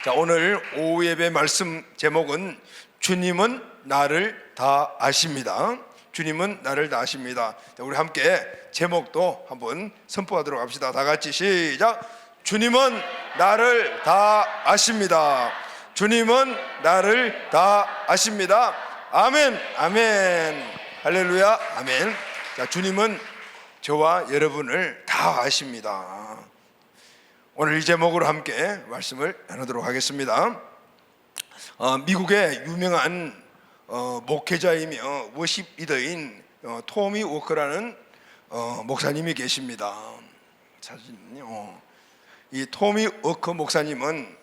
자, 오늘 오후 예배 말씀 제목은 주님은 나를 다 아십니다. 주님은 나를 다 아십니다. 자, 우리 함께 제목도 한번 선포하도록 합시다. 다 같이 시작. 주님은 나를 다 아십니다. 주님은 나를 다 아십니다. 아멘, 아멘, 할렐루야, 아멘. 자, 주님은 저와 여러분을 다 아십니다. 오늘 이 제목으로 함께 말씀을 나누도록 하겠습니다. 미국의 유명한 목회자이며 워십 리더인 토미 워커라는 목사님이 계십니다. 사진요. 이 토미 워커 목사님은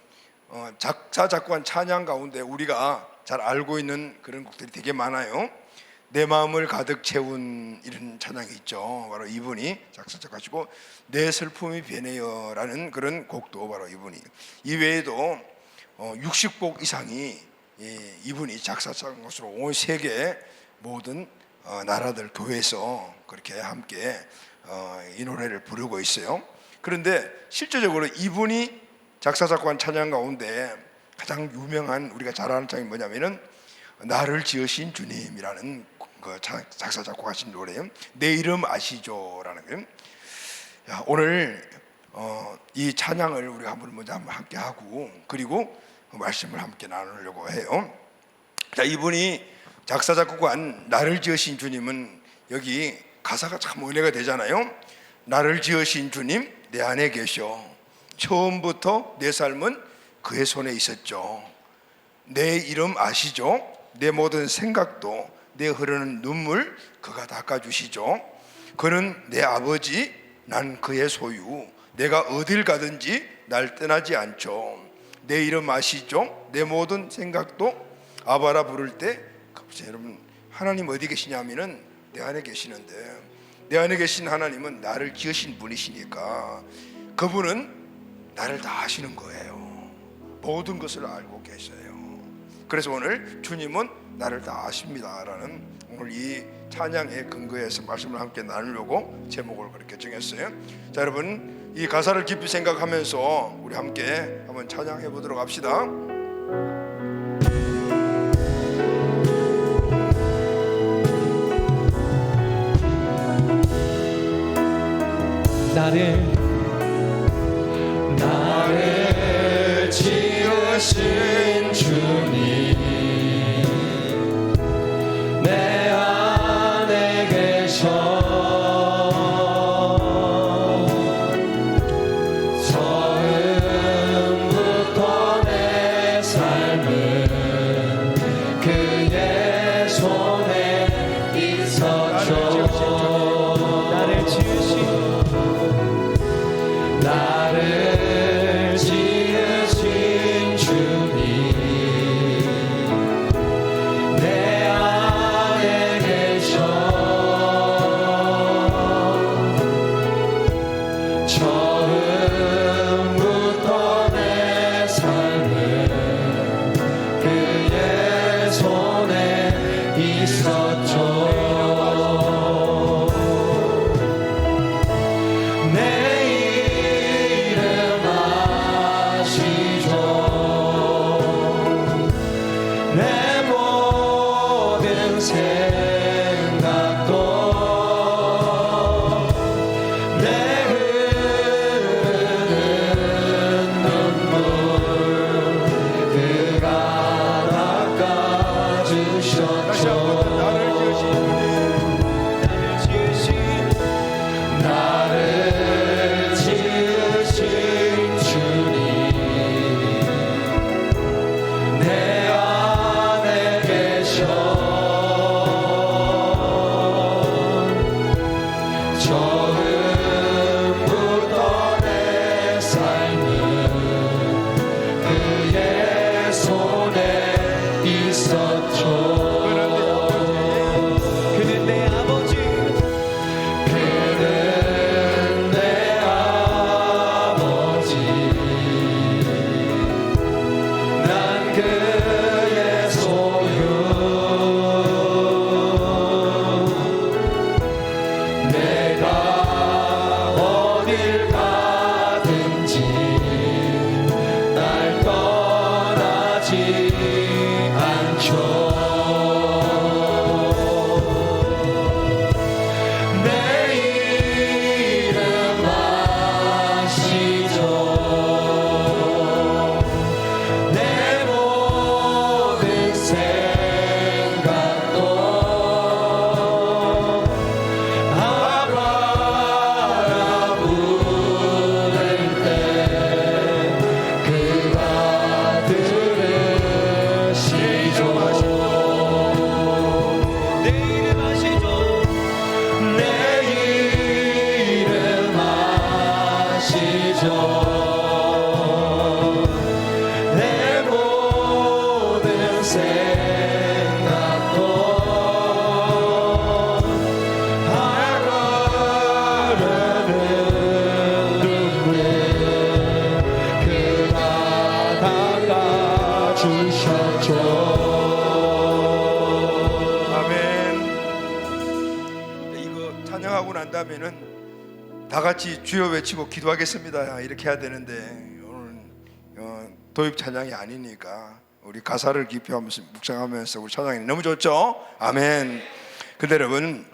작사 작곡한 찬양 가운데 우리가 잘 알고 있는 그런 곡들이 되게 많아요. 내 마음을 가득 채운 이런 찬양이 있죠. 바로 이분이 작사 작곡하시고 내 슬픔이 변해요라는 그런 곡도 바로 이분이. 이외에도 60곡 이상이 이분이 작사 작곡으로 온 세계 모든 나라들 교회에서 그렇게 함께 이 노래를 부르고 있어요. 그런데 실제적으로 이분이 작사 작곡한 찬양 가운데 가장 유명한 우리가 잘 아는 찬양이 뭐냐면은 나를 지으신 주님이라는 그 작사 작곡하신 노래예요. 내 이름 아시죠라는 거예요. 오늘 이 찬양을 우리가 먼저 한번 함께 하고 그리고 말씀을 함께 나누려고 해요. 자, 이분이 작사 작곡한 나를 지으신 주님은 여기 가사가 참 은혜가 되잖아요. 나를 지으신 주님 내 안에 계셔. 처음부터 내 삶은 그의 손에 있었죠. 내 이름 아시죠? 내 모든 생각도 내 흐르는 눈물 그가 닦아주시죠. 그는 내 아버지, 난 그의 소유. 내가 어딜 가든지 날 떠나지 않죠. 내 이름 아시죠? 내 모든 생각도 아바라 부를 때 여러분 하나님 어디 계시냐면은 내 안에 계시는데 내 안에 계신 하나님은 나를 지으신 분이시니까 그분은 나를 다 아시는 거예요. 모든 것을 알고 계셔요. 그래서 오늘 주님은 나를 다 아십니다라는 오늘 이 찬양의 근거에서 말씀을 함께 나누려고 제목을 그렇게 정했어요. 자, 여러분 이 가사를 깊이 생각하면서 우리 함께 한번 찬양해 보도록 합시다. 나를 지으신 주님 내 안에 계셔. 처음부터 내 삶은 그의 손에 있었죠. 나를 지으신 끝나면은 다 같이 주여 외치고 기도하겠습니다 이렇게 해야 되는데 오늘 도입 찬양이 아니니까 우리 가사를 깊이 하면서 묵상하면서 우리 찬양이 너무 좋죠? 아멘. 근데 여러분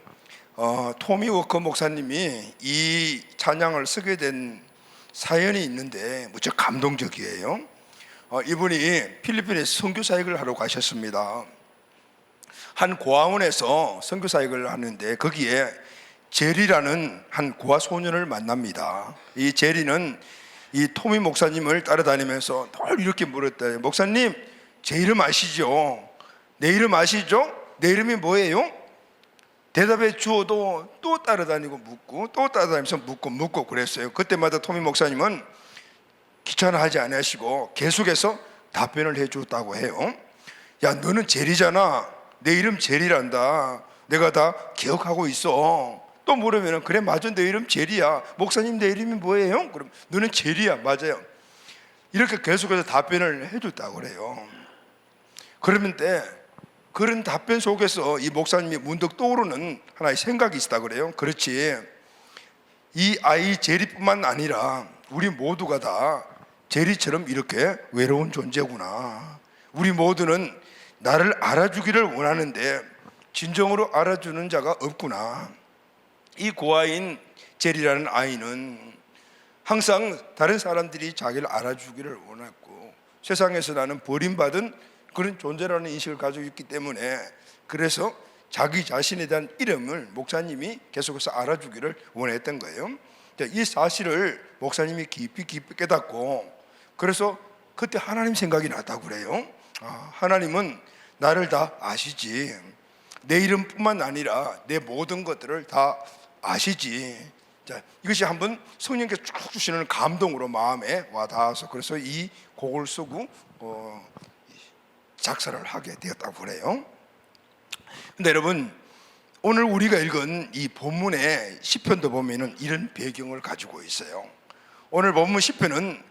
토미 워커 목사님이 이 찬양을 쓰게 된 사연이 있는데 무척 감동적이에요. 이분이 필리핀에 선교 사역을 하러 가셨습니다. 한 고아원에서 선교 사역을 하는데 거기에 제리라는 한 고아 소년을 만납니다. 이 제리는 이 토미 목사님을 따라다니면서 늘 이렇게 물었대요. 목사님, 제 이름 아시죠? 내 이름 아시죠? 내 이름이 뭐예요? 대답해 주어도 또 따라다니고 묻고 또 따라다니면서 묻고 그랬어요. 그때마다 토미 목사님은 귀찮아하지 않으시고 계속해서 답변을 해줬다고 해요. 야, 너는 제리잖아. 내 이름 제리란다. 내가 다 기억하고 있어. 또 물으면 그래 맞아, 내 이름 제리야. 목사님 내 이름이 뭐예요? 그럼 너는 제리야. 맞아요. 이렇게 계속해서 답변을 해줬다고 그래요. 그러는데 그런 답변 속에서 이 목사님이 문득 떠오르는 하나의 생각이 있다 그래요. 그렇지, 이 아이 제리뿐만 아니라 우리 모두가 다 제리처럼 이렇게 외로운 존재구나. 우리 모두는 나를 알아주기를 원하는데 진정으로 알아주는 자가 없구나. 이 고아인 제리라는 아이는 항상 다른 사람들이 자기를 알아주기를 원했고 세상에서 나는 버림받은 그런 존재라는 인식을 가지고 있기 때문에 그래서 자기 자신에 대한 이름을 목사님이 계속해서 알아주기를 원했던 거예요. 이 사실을 목사님이 깊이 깨닫고 그래서 그때 하나님 생각이 났다고 그래요. 하나님은 나를 다 아시지. 내 이름뿐만 아니라 내 모든 것들을 다 아시지. 자, 이것이 한번 성령께서 쭉 주시는 감동으로 마음에 와닿아서 그래서 이 곡을 쓰고 작사를 하게 되었다고 그래요. 근데 여러분, 오늘 우리가 읽은 이 본문의 시편도 보면은 이런 배경을 가지고 있어요. 오늘 본문 시편은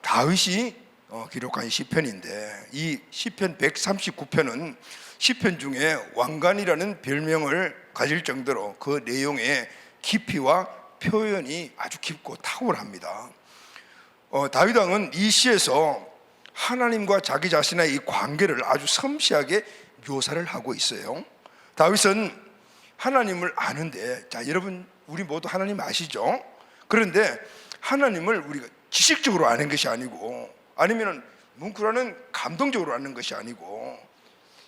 다윗이 기록한 시편인데 이 시편 139편은 시편 중에 왕관이라는 별명을 가질 정도로 그 내용의 깊이와 표현이 아주 깊고 탁월합니다. 다윗 왕은 이 시에서 하나님과 자기 자신의 이 관계를 아주 섬세하게 묘사를 하고 있어요. 다윗은 하나님을 아는데, 자 여러분 우리 모두 하나님 아시죠? 그런데 하나님을 우리가 지식적으로 아는 것이 아니고 아니면 뭉클하는 감동적으로 아는 것이 아니고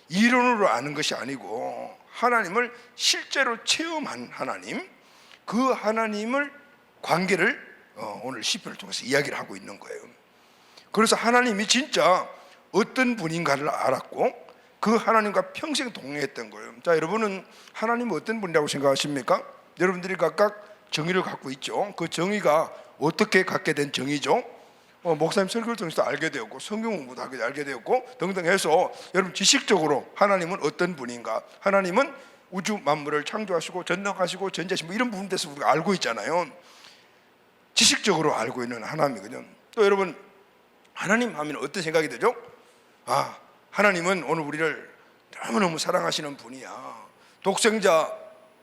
이론으로 아는 것이 아니고 하나님을 실제로 체험한 하나님, 그 하나님을 관계를 오늘 시편을 통해서 이야기를 하고 있는 거예요. 그래서 하나님이 진짜 어떤 분인가를 알았고 그 하나님과 평생 동행했던 거예요. 자, 여러분은 하나님은 어떤 분이라고 생각하십니까? 여러분들이 각각 정의를 갖고 있죠. 그 정의가 어떻게 갖게 된 정의죠? 목사님 설교를 통해서 알게 되었고 성경 공부도 알게 되었고 등등 해서 여러분 지식적으로 하나님은 어떤 분인가, 하나님은 우주 만물을 창조하시고 전능하시고 전지하시고 뭐 이런 부분에 대해서 우리가 알고 있잖아요. 지식적으로 알고 있는 하나님이거든요. 또 여러분, 하나님 하면 어떤 생각이 들죠? 하나님은 오늘 우리를 너무너무 사랑하시는 분이야. 독생자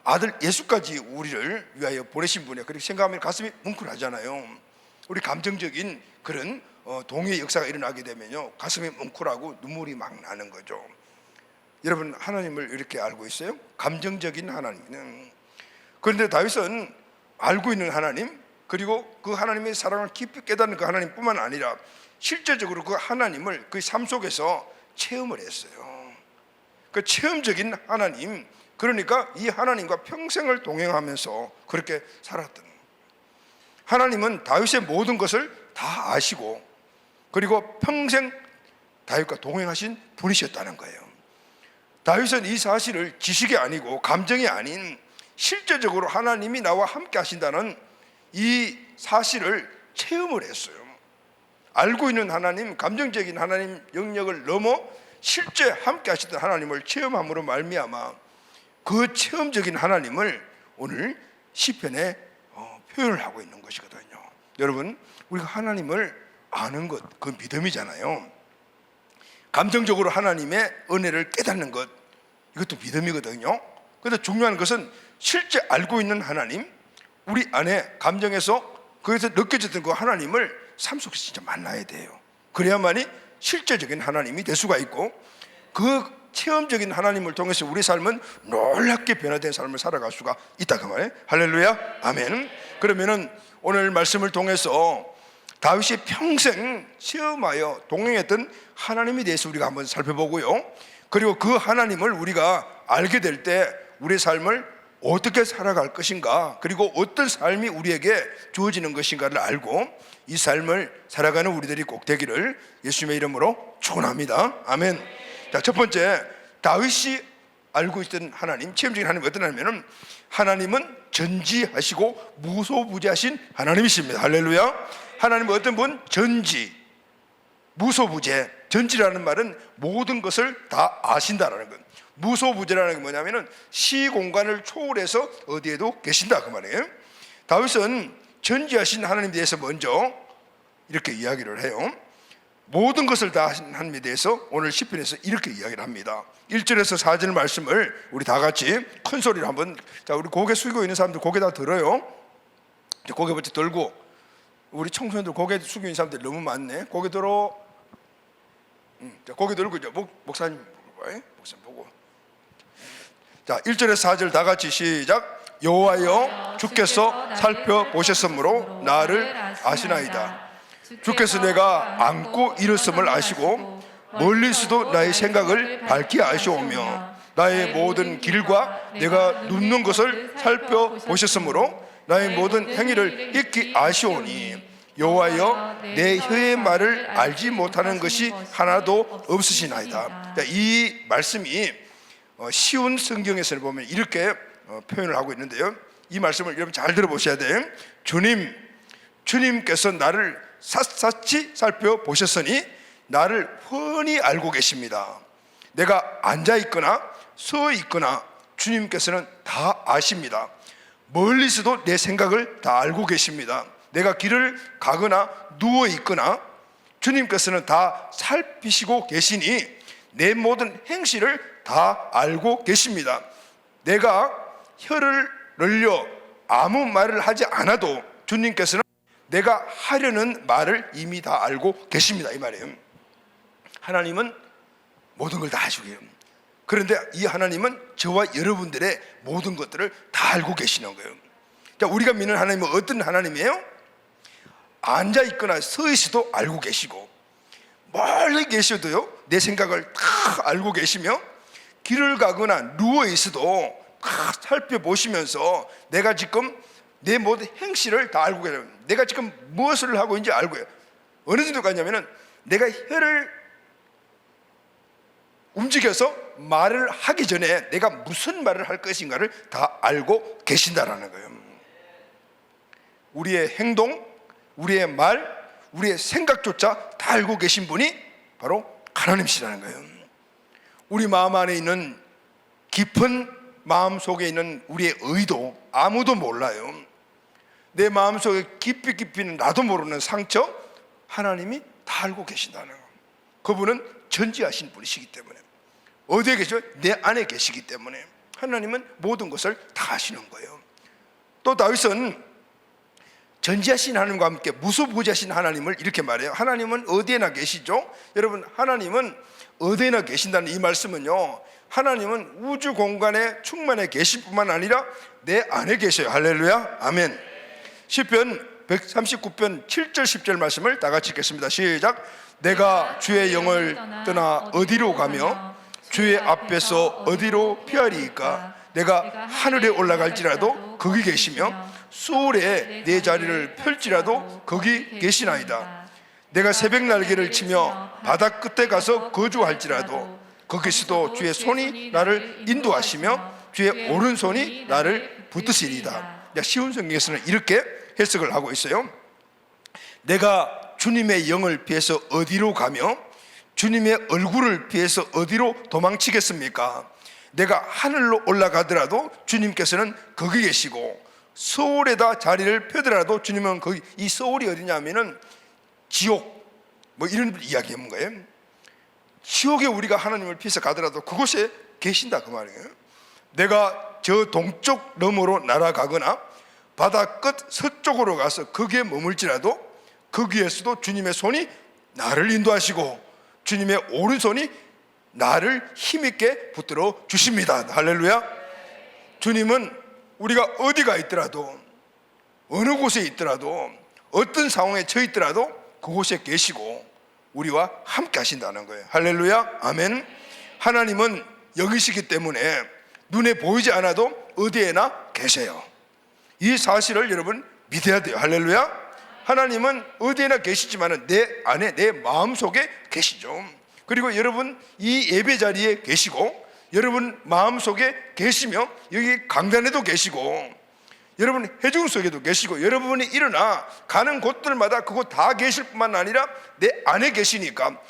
아들 예수까지 우리를 위하여 보내신 분이야. 그렇게 생각하면 가슴이 뭉클하잖아요. 우리 감정적인 그런 동의의 역사가 일어나게 되면요 가슴이 뭉클하고 눈물이 막 나는 거죠. 여러분, 하나님을 이렇게 알고 있어요? 감정적인 하나님은. 그런데 다윗은 알고 있는 하나님, 그리고 그 하나님의 사랑을 깊이 깨닫는 그 하나님뿐만 아니라 실제적으로 그 하나님을 그 삶 속에서 체험을 했어요. 그 체험적인 하나님, 그러니까 이 하나님과 평생을 동행하면서 그렇게 살았던, 하나님은 다윗의 모든 것을 다 아시고 그리고 평생 다윗과 동행하신 분이셨다는 거예요. 다윗은 이 사실을 지식이 아니고 감정이 아닌 실제적으로 하나님이 나와 함께 하신다는 이 사실을 체험을 했어요. 알고 있는 하나님, 감정적인 하나님 영역을 넘어 실제 함께 하시던 하나님을 체험함으로 말미암아 그 체험적인 하나님을 오늘 시편에 표현을 하고 있는 것이거든요. 여러분, 우리가 하나님을 아는 것, 그건 믿음이잖아요. 감정적으로 하나님의 은혜를 깨닫는 것, 이것도 믿음이거든요. 그런데 중요한 것은 실제 알고 있는 하나님, 우리 안에 감정에서 거기서 느껴졌던 그 하나님을 삶 속에서 진짜 만나야 돼요. 그래야만이 실제적인 하나님이 될 수가 있고, 그 체험적인 하나님을 통해서 우리 삶은 놀랍게 변화된 삶을 살아갈 수가 있다 그 말이에요. 할렐루야, 아멘. 그러면은 오늘 말씀을 통해서 다윗이 평생 체험하여 동행했던 하나님에 대해서 우리가 한번 살펴보고요, 그리고 그 하나님을 우리가 알게 될 때 우리의 삶을 어떻게 살아갈 것인가, 그리고 어떤 삶이 우리에게 주어지는 것인가를 알고 이 삶을 살아가는 우리들이 꼭 되기를 예수님의 이름으로 축원합니다. 아멘. 자, 첫 번째, 다윗이 알고 있던 하나님, 체험적인 하나님이 어떤 하나님이냐면, 하나님은 전지하시고 무소부재하신 하나님이십니다. 할렐루야. 하나님은 어떤 분? 전지, 무소부재. 전지라는 말은 모든 것을 다 아신다라는 것. 무소부재라는 게 뭐냐면은 시공간을 초월해서 어디에도 계신다 그 말이에요. 다윗은 전지하신 하나님에 대해서 먼저 이렇게 이야기를 해요. 모든 것을 다 하신 하나님에 대해서 오늘 시편에서 이렇게 이야기를 합니다. 1절에서 4절 말씀을 우리 다 같이 큰 소리로 한번, 자, 우리 고개 숙이고 있는 사람들 고개 다 들어요. 고개 먼저 들고, 우리 청소년들 고개 숙이고 있는 사람들 너무 많네. 고개 들어. 자, 고개 들고 이제 목사님 보고. 자, 1절에서 4절 다 같이 시작. 여호와여, 주께서 살펴보셨으므로 나를 아시나이다. 주께서 내가 안고 일었음을 아시고 멀리서도 나의 생각을 밝히 아시오며 나의 모든 길과 내가 눕는 것을 살펴보셨으므로 나의 모든 행위를 익히 아시오니 여호와여, 내 혀의 말을 알지 못하는 것이 하나도 없으시나이다. 이 말씀이 쉬운 성경에서 보면 이렇게 표현을 하고 있는데요, 이 말씀을 여러분 잘 들어보셔야 돼요. 주님께서 나를 샅샅이 살펴보셨으니 나를 훤히 알고 계십니다. 내가 앉아있거나 서있거나 주님께서는 다 아십니다. 멀리서도 내 생각을 다 알고 계십니다. 내가 길을 가거나 누워있거나 주님께서는 다 살피시고 계시니 내 모든 행실을 다 알고 계십니다. 내가 혀를 늘려 아무 말을 하지 않아도 주님께서는 내가 하려는 말을 이미 다 알고 계십니다, 이 말이에요. 하나님은 모든 걸 다 아시고 계세요. 그런데 이 하나님은 저와 여러분들의 모든 것들을 다 알고 계시는 거예요. 자, 우리가 믿는 하나님은 어떤 하나님이에요? 앉아 있거나 서 있어도 알고 계시고, 멀리 계셔도요 내 생각을 다 알고 계시며, 길을 가거나 누워 있어도 다 살펴보시면서 내가 지금 내 모든 행실을 다 알고 계세요. 내가 지금 무엇을 하고 있는지 알고요. 어느 정도 가냐면은 내가 혀를 움직여서 말을 하기 전에 내가 무슨 말을 할 것인가를 다 알고 계신다라는 거예요. 우리의 행동, 우리의 말, 우리의 생각조차 다 알고 계신 분이 바로 하나님이시라는 거예요. 우리 마음 안에 있는 깊은 마음 속에 있는 우리의 의도 아무도 몰라요. 내 마음 속에 깊이 나도 모르는 상처, 하나님이 다 알고 계신다는 거예요. 그분은 전지하신 분이시기 때문에, 어디에 계셔? 내 안에 계시기 때문에 하나님은 모든 것을 다 아시는 거예요. 또 다윗은 전지하신 하나님과 함께 무소부재하신 하나님을 이렇게 말해요. 하나님은 어디에나 계시죠? 여러분, 하나님은 어디에나 계신다는 이 말씀은요, 하나님은 우주 공간에 충만해 계실 뿐만 아니라 내 안에 계셔요. 할렐루야, 아멘. 시편 139편 7절 10절 말씀을 다 같이 읽겠습니다. 시작. 내가 주의 영을 떠나 어디로 가며 주의 앞에서 어디로 피하리이까? 내가 하늘에 올라갈지라도 거기 계시며 수월에 내 자리를 펼지라도 거기 계시나이다. 내가 새벽 날개를 치며 바다 끝에 가서 거주할지라도 거기서도 주의 손이 나를 인도하시며 주의 오른손이 나를 붙드시리이다. 쉬운 성경에서는 이렇게 해석을 하고 있어요. 내가 주님의 영을 피해서 어디로 가며 주님의 얼굴을 피해서 어디로 도망치겠습니까? 내가 하늘로 올라가더라도 주님께서는 거기 계시고 서울에다 자리를 펴더라도 주님은 거기, 이 서울이 어디냐면은 지옥 뭐 이런 이야기하는 거예요. 지옥에 우리가 하나님을 피해서 가더라도 그곳에 계신다 그 말이에요. 내가 저 동쪽 너머로 날아가거나 바다 끝 서쪽으로 가서 거기에 머물지라도 거기에서도 주님의 손이 나를 인도하시고 주님의 오른손이 나를 힘있게 붙들어 주십니다. 할렐루야. 주님은 우리가 어디가 있더라도 어느 곳에 있더라도 어떤 상황에 처해 있더라도 그곳에 계시고 우리와 함께 하신다는 거예요. 할렐루야. 아멘. 하나님은 여기시기 때문에 눈에 보이지 않아도 어디에나 계세요. 이 사실을 여러분 믿어야 돼요. 할렐루야. 하나님은 어디에나 계시지만 내 안에 내 마음속에 계시죠. 그리고 여러분 이 예배 자리에 계시고 여러분 마음속에 계시며 여기 강단에도 계시고 여러분 회중 속에도 계시고 여러분이 일어나 가는 곳들마다 그곳 다 계실 뿐만 아니라 내 안에 계시니까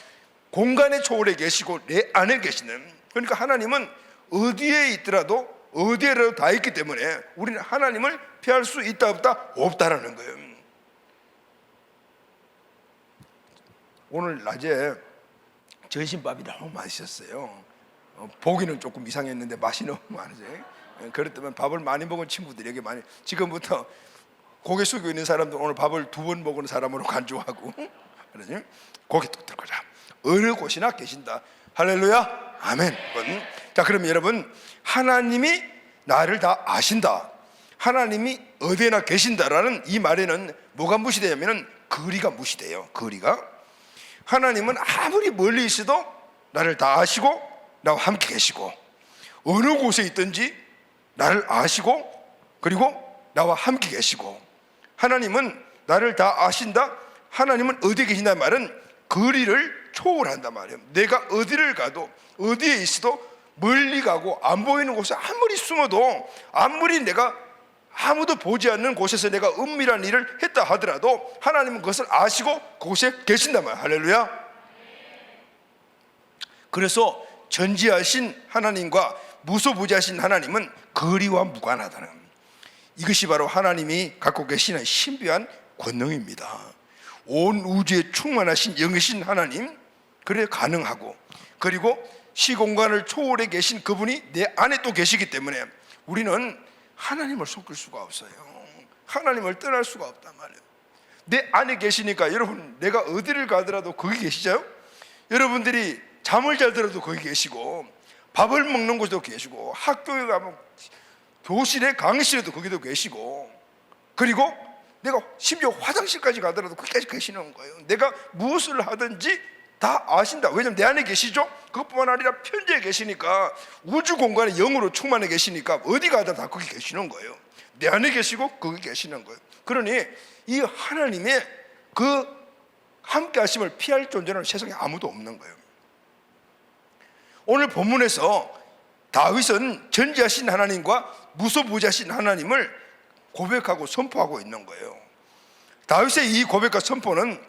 공간의 초월에 계시고 내 안에 계시는, 그러니까 하나님은 어디에 있더라도 어디에라도 다 있기 때문에 우리는 하나님을 피할 수 있다 없다? 없다라는 거예요. 오늘 낮에 전심밥이 너무 맛있었어요. 보기는 조금 이상했는데 맛이 너무 많으세요. 그렇다면 밥을 많이 먹은 친구들에게 많이, 지금부터 고개 숙이고 있는 사람들 오늘 밥을 2번 먹은 사람으로 간주하고 그러지? 고개 뚝 들고자 어느 곳이나 계신다. 할렐루야. 아멘. 자, 그럼 여러분 하나님이 나를 다 아신다, 하나님이 어디에나 계신다라는 이 말에는 뭐가 무시되냐면 거리가 무시돼요. 거리가. 하나님은 아무리 멀리 있어도 나를 다 아시고 나와 함께 계시고 어느 곳에 있든지 나를 아시고 그리고 나와 함께 계시고, 하나님은 나를 다 아신다. 하나님은 어디에 계신다 말은 거리를 초월한단 말이에요. 내가 어디를 가도 어디에 있어도 멀리 가고 안 보이는 곳에 아무리 숨어도 아무리 내가 아무도 보지 않는 곳에서 내가 은밀한 일을 했다 하더라도 하나님은 그것을 아시고 그곳에 계신단 말이에요. 할렐루야. 그래서 전지하신 하나님과 무소부지하신 하나님은 거리와 무관하다는, 이것이 바로 하나님이 갖고 계시는 신비한 권능입니다. 온 우주에 충만하신 영이신 하나님, 그래 가능하고, 그리고 시공간을 초월해 계신 그분이 내 안에 또 계시기 때문에 우리는 하나님을 속일 수가 없어요. 하나님을 떠날 수가 없단 말이에요. 내 안에 계시니까 여러분 내가 어디를 가더라도 거기 계시죠. 여러분들이 잠을 잘 들어도 거기 계시고 밥을 먹는 곳에도 계시고 학교에 가면 교실에 강의실에도 거기도 계시고, 그리고 내가 심지어 화장실까지 가더라도 거기까지 계시는 거예요. 내가 무엇을 하든지 다 아신다. 왜냐하면 내 안에 계시죠. 그것뿐만 아니라 편지에 계시니까 우주 공간에 영으로 충만해 계시니까 어디 가든 다 거기 계시는 거예요. 내 안에 계시고 거기 계시는 거예요. 그러니 이 하나님의 그 함께 하심을 피할 존재는 세상에 아무도 없는 거예요. 오늘 본문에서 다윗은 전지하신 하나님과 무소부지하신 하나님을 고백하고 선포하고 있는 거예요. 다윗의 이 고백과 선포는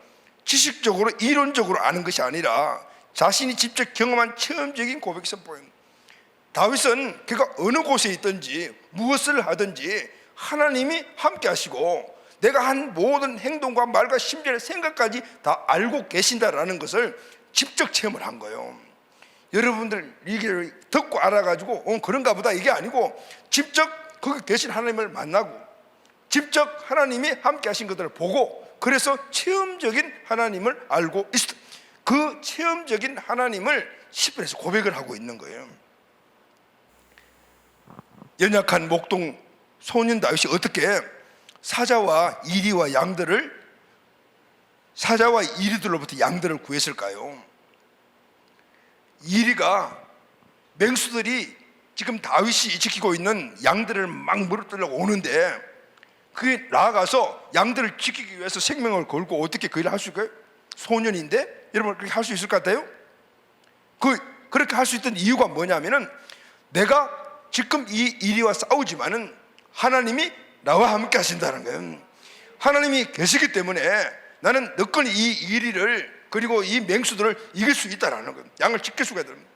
지식적으로 이론적으로 아는 것이 아니라 자신이 직접 경험한 체험적인 고백 선포예요. 다윗은 그가 어느 곳에 있든지 무엇을 하든지 하나님이 함께 하시고 내가 한 모든 행동과 말과 심지어 생각까지 다 알고 계신다라는 것을 직접 체험을 한 거예요. 여러분들 이게 듣고 알아가지고 그런가 보다 이게 아니고 직접 거기 계신 하나님을 만나고 직접 하나님이 함께 하신 것들을 보고, 그래서 체험적인 하나님을 알고 있어. 그 체험적인 하나님을 시편에서 고백을 하고 있는 거예요. 연약한 목동 소년 다윗이 어떻게 사자와 이리들로부터 양들을 구했을까요? 이리가 맹수들이 지금 다윗이 지키고 있는 양들을 막 무릎들려고 오는데 그게 나아가서 양들을 지키기 위해서 생명을 걸고 어떻게 그 일을 할 수 있을까요? 소년인데 여러분 그렇게 할 수 있을 것 같아요? 그렇게 할 수 있던 이유가 뭐냐면은 내가 지금 이 이리와 싸우지만은 하나님이 나와 함께 하신다는 거예요. 하나님이 계시기 때문에 나는 너끈히 이 이리를 그리고 이 맹수들을 이길 수 있다라는 거예요. 양을 지킬 수가 있다는 거예요.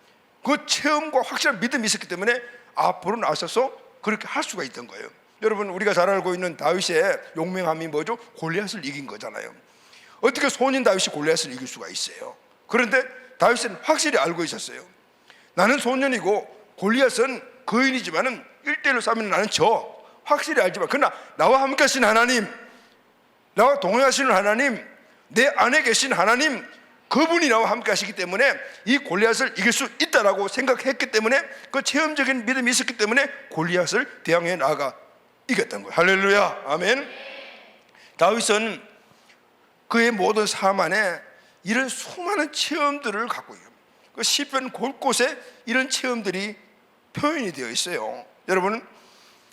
그 체험과 확실한 믿음이 있었기 때문에 앞으로 나서서 그렇게 할 수가 있던 거예요. 여러분 우리가 잘 알고 있는 다윗의 용맹함이 뭐죠? 골리앗을 이긴 거잖아요. 어떻게 소년 다윗이 골리앗을 이길 수가 있어요? 그런데 다윗은 확실히 알고 있었어요. 나는 소년이고 골리앗은 거인이지만은 1대1로 싸우면 나는 져. 확실히 알지만 그러나 나와 함께 하신 하나님, 나와 동행하시는 하나님, 내 안에 계신 하나님, 그분이 나와 함께 하시기 때문에 이 골리앗을 이길 수 있다라고 생각했기 때문에 그 체험적인 믿음이 있었기 때문에 골리앗을 대항해 나아가 이겼던 거예요. 할렐루야, 아멘. 다윗은 그의 모든 삶 안에 이런 수많은 체험들을 갖고 있어요. 그 시편 곳곳에 이런 체험들이 표현이 되어 있어요. 여러분,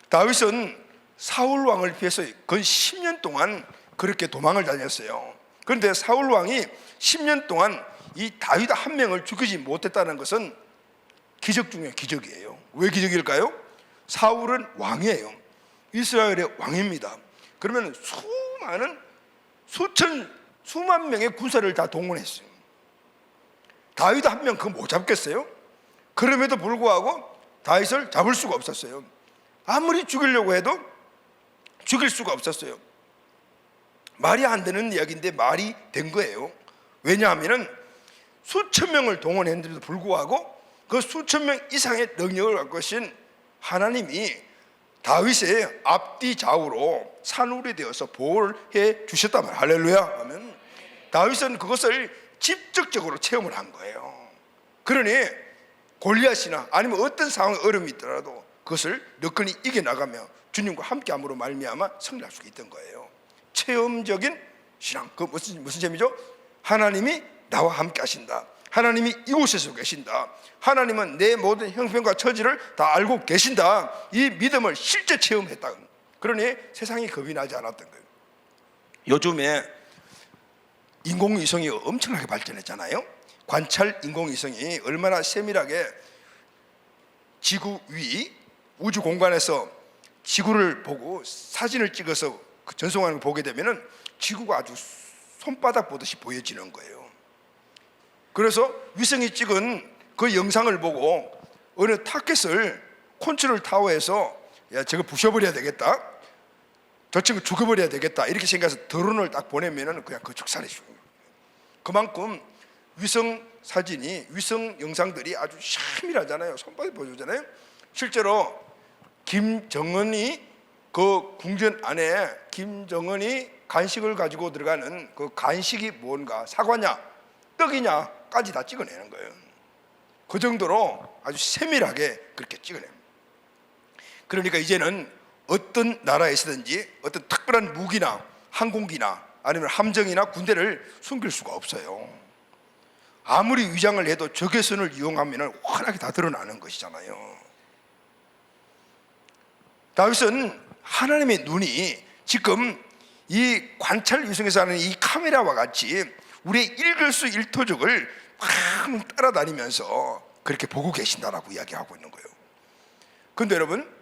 다윗은 사울 왕을 피해서 거의 10년 동안 그렇게 도망을 다녔어요. 그런데 사울 왕이 10년 동안 이 다윗 한 명을 죽이지 못했다는 것은 기적 중에 기적이에요. 왜 기적일까요? 사울은 왕이에요. 이스라엘의 왕입니다. 그러면 수만 명의 군사를 다 동원했어요. 다윗 한 명 그거 못 잡겠어요? 그럼에도 불구하고 다윗을 잡을 수가 없었어요. 아무리 죽이려고 해도 죽일 수가 없었어요. 말이 안 되는 이야기인데 말이 된 거예요. 왜냐하면 수천 명을 동원했는데도 불구하고 그 수천 명 이상의 능력을 갖고 계신 하나님이 다윗의 앞뒤 좌우로 산울이 되어서 보호해 주셨단 말이에요. 할렐루야. 아멘. 다윗은 그것을 직접적으로 체험을 한 거예요. 그러니 골리앗이나 아니면 어떤 상황에 어려움이 있더라도 그것을 너끈히 이겨나가며 주님과 함께함으로 말미암아 승리할 수 있던 거예요. 체험적인 신앙. 그 무슨 재미죠? 하나님이 나와 함께 하신다. 하나님이 이곳에서 계신다. 하나님은 내 모든 형편과 처지를 다 알고 계신다. 이 믿음을 실제 체험했다. 그러니 세상이 겁이 나지 않았던 거예요. 요즘에 인공위성이 엄청나게 발전했잖아요. 관찰 인공위성이 얼마나 세밀하게 지구 위 우주 공간에서 지구를 보고 사진을 찍어서 그 전송하는 걸 보게 되면은 지구가 아주 손바닥 보듯이 보여지는 거예요. 그래서 위성이 찍은 그 영상을 보고 어느 타켓을 컨트롤 타워에서 야, 저거 부셔버려야 되겠다, 저 친구 죽여버려야 되겠다 이렇게 생각해서 드론을 딱 보내면은 그냥 거축살해 주는 거예요. 그만큼 위성 사진이, 위성 영상들이 아주 샤밀하잖아요. 손바닥 보여주잖아요. 실제로 김정은이 그 궁전 안에 김정은이 간식을 가지고 들어가는 그 간식이 뭔가 사과냐 떡이냐까지 다 찍어내는 거예요. 그 정도로 아주 세밀하게 그렇게 찍어냅니다. 그러니까 이제는 어떤 나라에서든지 어떤 특별한 무기나 항공기나 아니면 함정이나 군대를 숨길 수가 없어요. 아무리 위장을 해도 적외선을 이용하면 환하게 다 드러나는 것이잖아요. 다윗은 하나님의 눈이 지금 이 관찰 위성에서 하는 이 카메라와 같이 우리의 일거수일투족을 막 따라다니면서 그렇게 보고 계신다라고 이야기하고 있는 거예요. 그런데 여러분,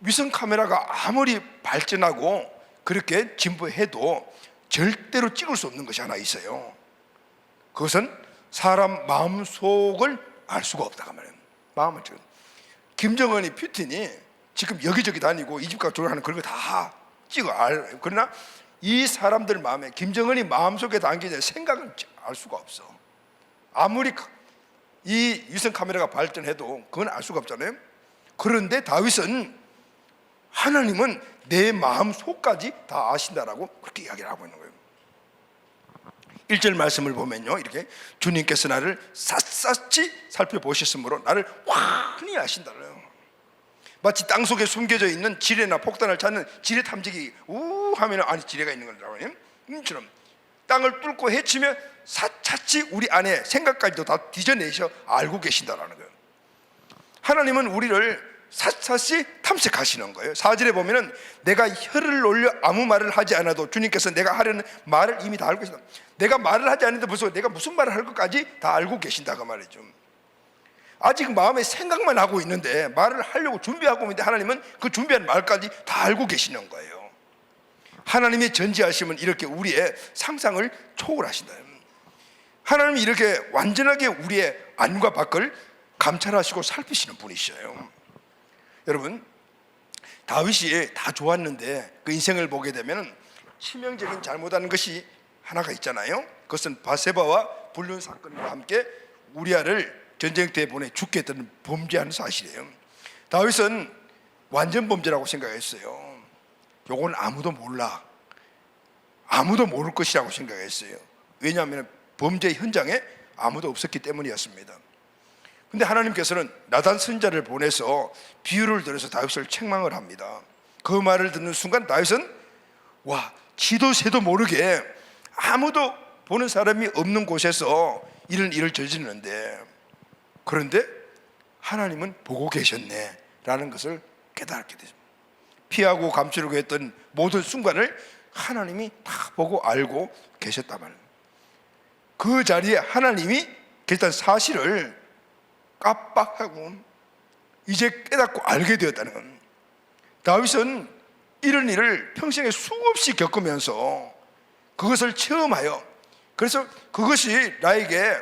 위성 카메라가 아무리 발전하고 그렇게 진보해도 절대로 찍을 수 없는 것이 하나 있어요. 그것은 사람 마음속을 알 수가 없다고 말해요. 마음을 찍어. 김정은이 푸틴이 지금 여기저기 다니고 이 집과 저기 하는 그런 거 다 찍어 알. 그러나 이 사람들 마음에, 김정은이 마음속에 담긴 생각은 알 수가 없어. 아무리 이 위성 카메라가 발전해도 그건 알 수가 없잖아요. 그런데 다윗은 하나님은 내 마음 속까지 다 아신다라고 그렇게 이야기를 하고 있는 거예요. 1절 말씀을 보면요, 이렇게 주님께서 나를 샅샅이 살펴보셨으므로 나를 환히 아신다래요. 마치 땅속에 숨겨져 있는 지뢰나 폭탄을 찾는 지뢰 탐지기 하면 안에 지뢰가 있는 거라고요. 이처럼 땅을 뚫고 헤치며 샅샅이 우리 안에 생각까지도 다 뒤져내셔 알고 계신다라는 거예요. 하나님은 우리를 샅샅이 탐색하시는 거예요. 4절에 보면은 내가 혀를 올려 아무 말을 하지 않아도 주님께서 내가 하려는 말을 이미 다 알고 계신다. 내가 말을 하지 않는데 벌써 내가 무슨 말을 할 것까지 다 알고 계신다고 말이죠. 아직 마음에 생각만 하고 있는데 말을 하려고 준비하고 있는데 하나님은 그 준비한 말까지 다 알고 계시는 거예요. 하나님의 전지하심은 이렇게 우리의 상상을 초월하신다. 하나님이 이렇게 완전하게 우리의 안과 밖을 감찰하시고 살피시는 분이셔요. 여러분, 다윗이 다 좋았는데 그 인생을 보게 되면 치명적인 잘못한 것이 하나가 있잖아요. 그것은 바세바와 불륜 사건과 함께 우리아를 전쟁터에 보내 죽게 했던 범죄한 사실이에요. 다윗은 완전 범죄라고 생각했어요. 요건 아무도 몰라, 아무도 모를 것이라고 생각했어요. 왜냐하면 범죄 현장에 아무도 없었기 때문이었습니다. 근데 하나님께서는 나단 선지자를 보내서 비유를 들어서 다윗을 책망을 합니다. 그 말을 듣는 순간 다윗은 와, 지도 새도 모르게 아무도 보는 사람이 없는 곳에서 이런 일을 저지르는데, 그런데 하나님은 보고 계셨네 라는 것을 깨닫게 되죠. 피하고 감추려고 했던 모든 순간을 하나님이 다 보고 알고 계셨단 말입니다. 그 자리에 하나님이 계셨다는 사실을 깜빡하고 이제 깨닫고 알게 되었다는 건, 다윗은 이런 일을 평생에 수없이 겪으면서 그것을 체험하여, 그래서 그것이 나에게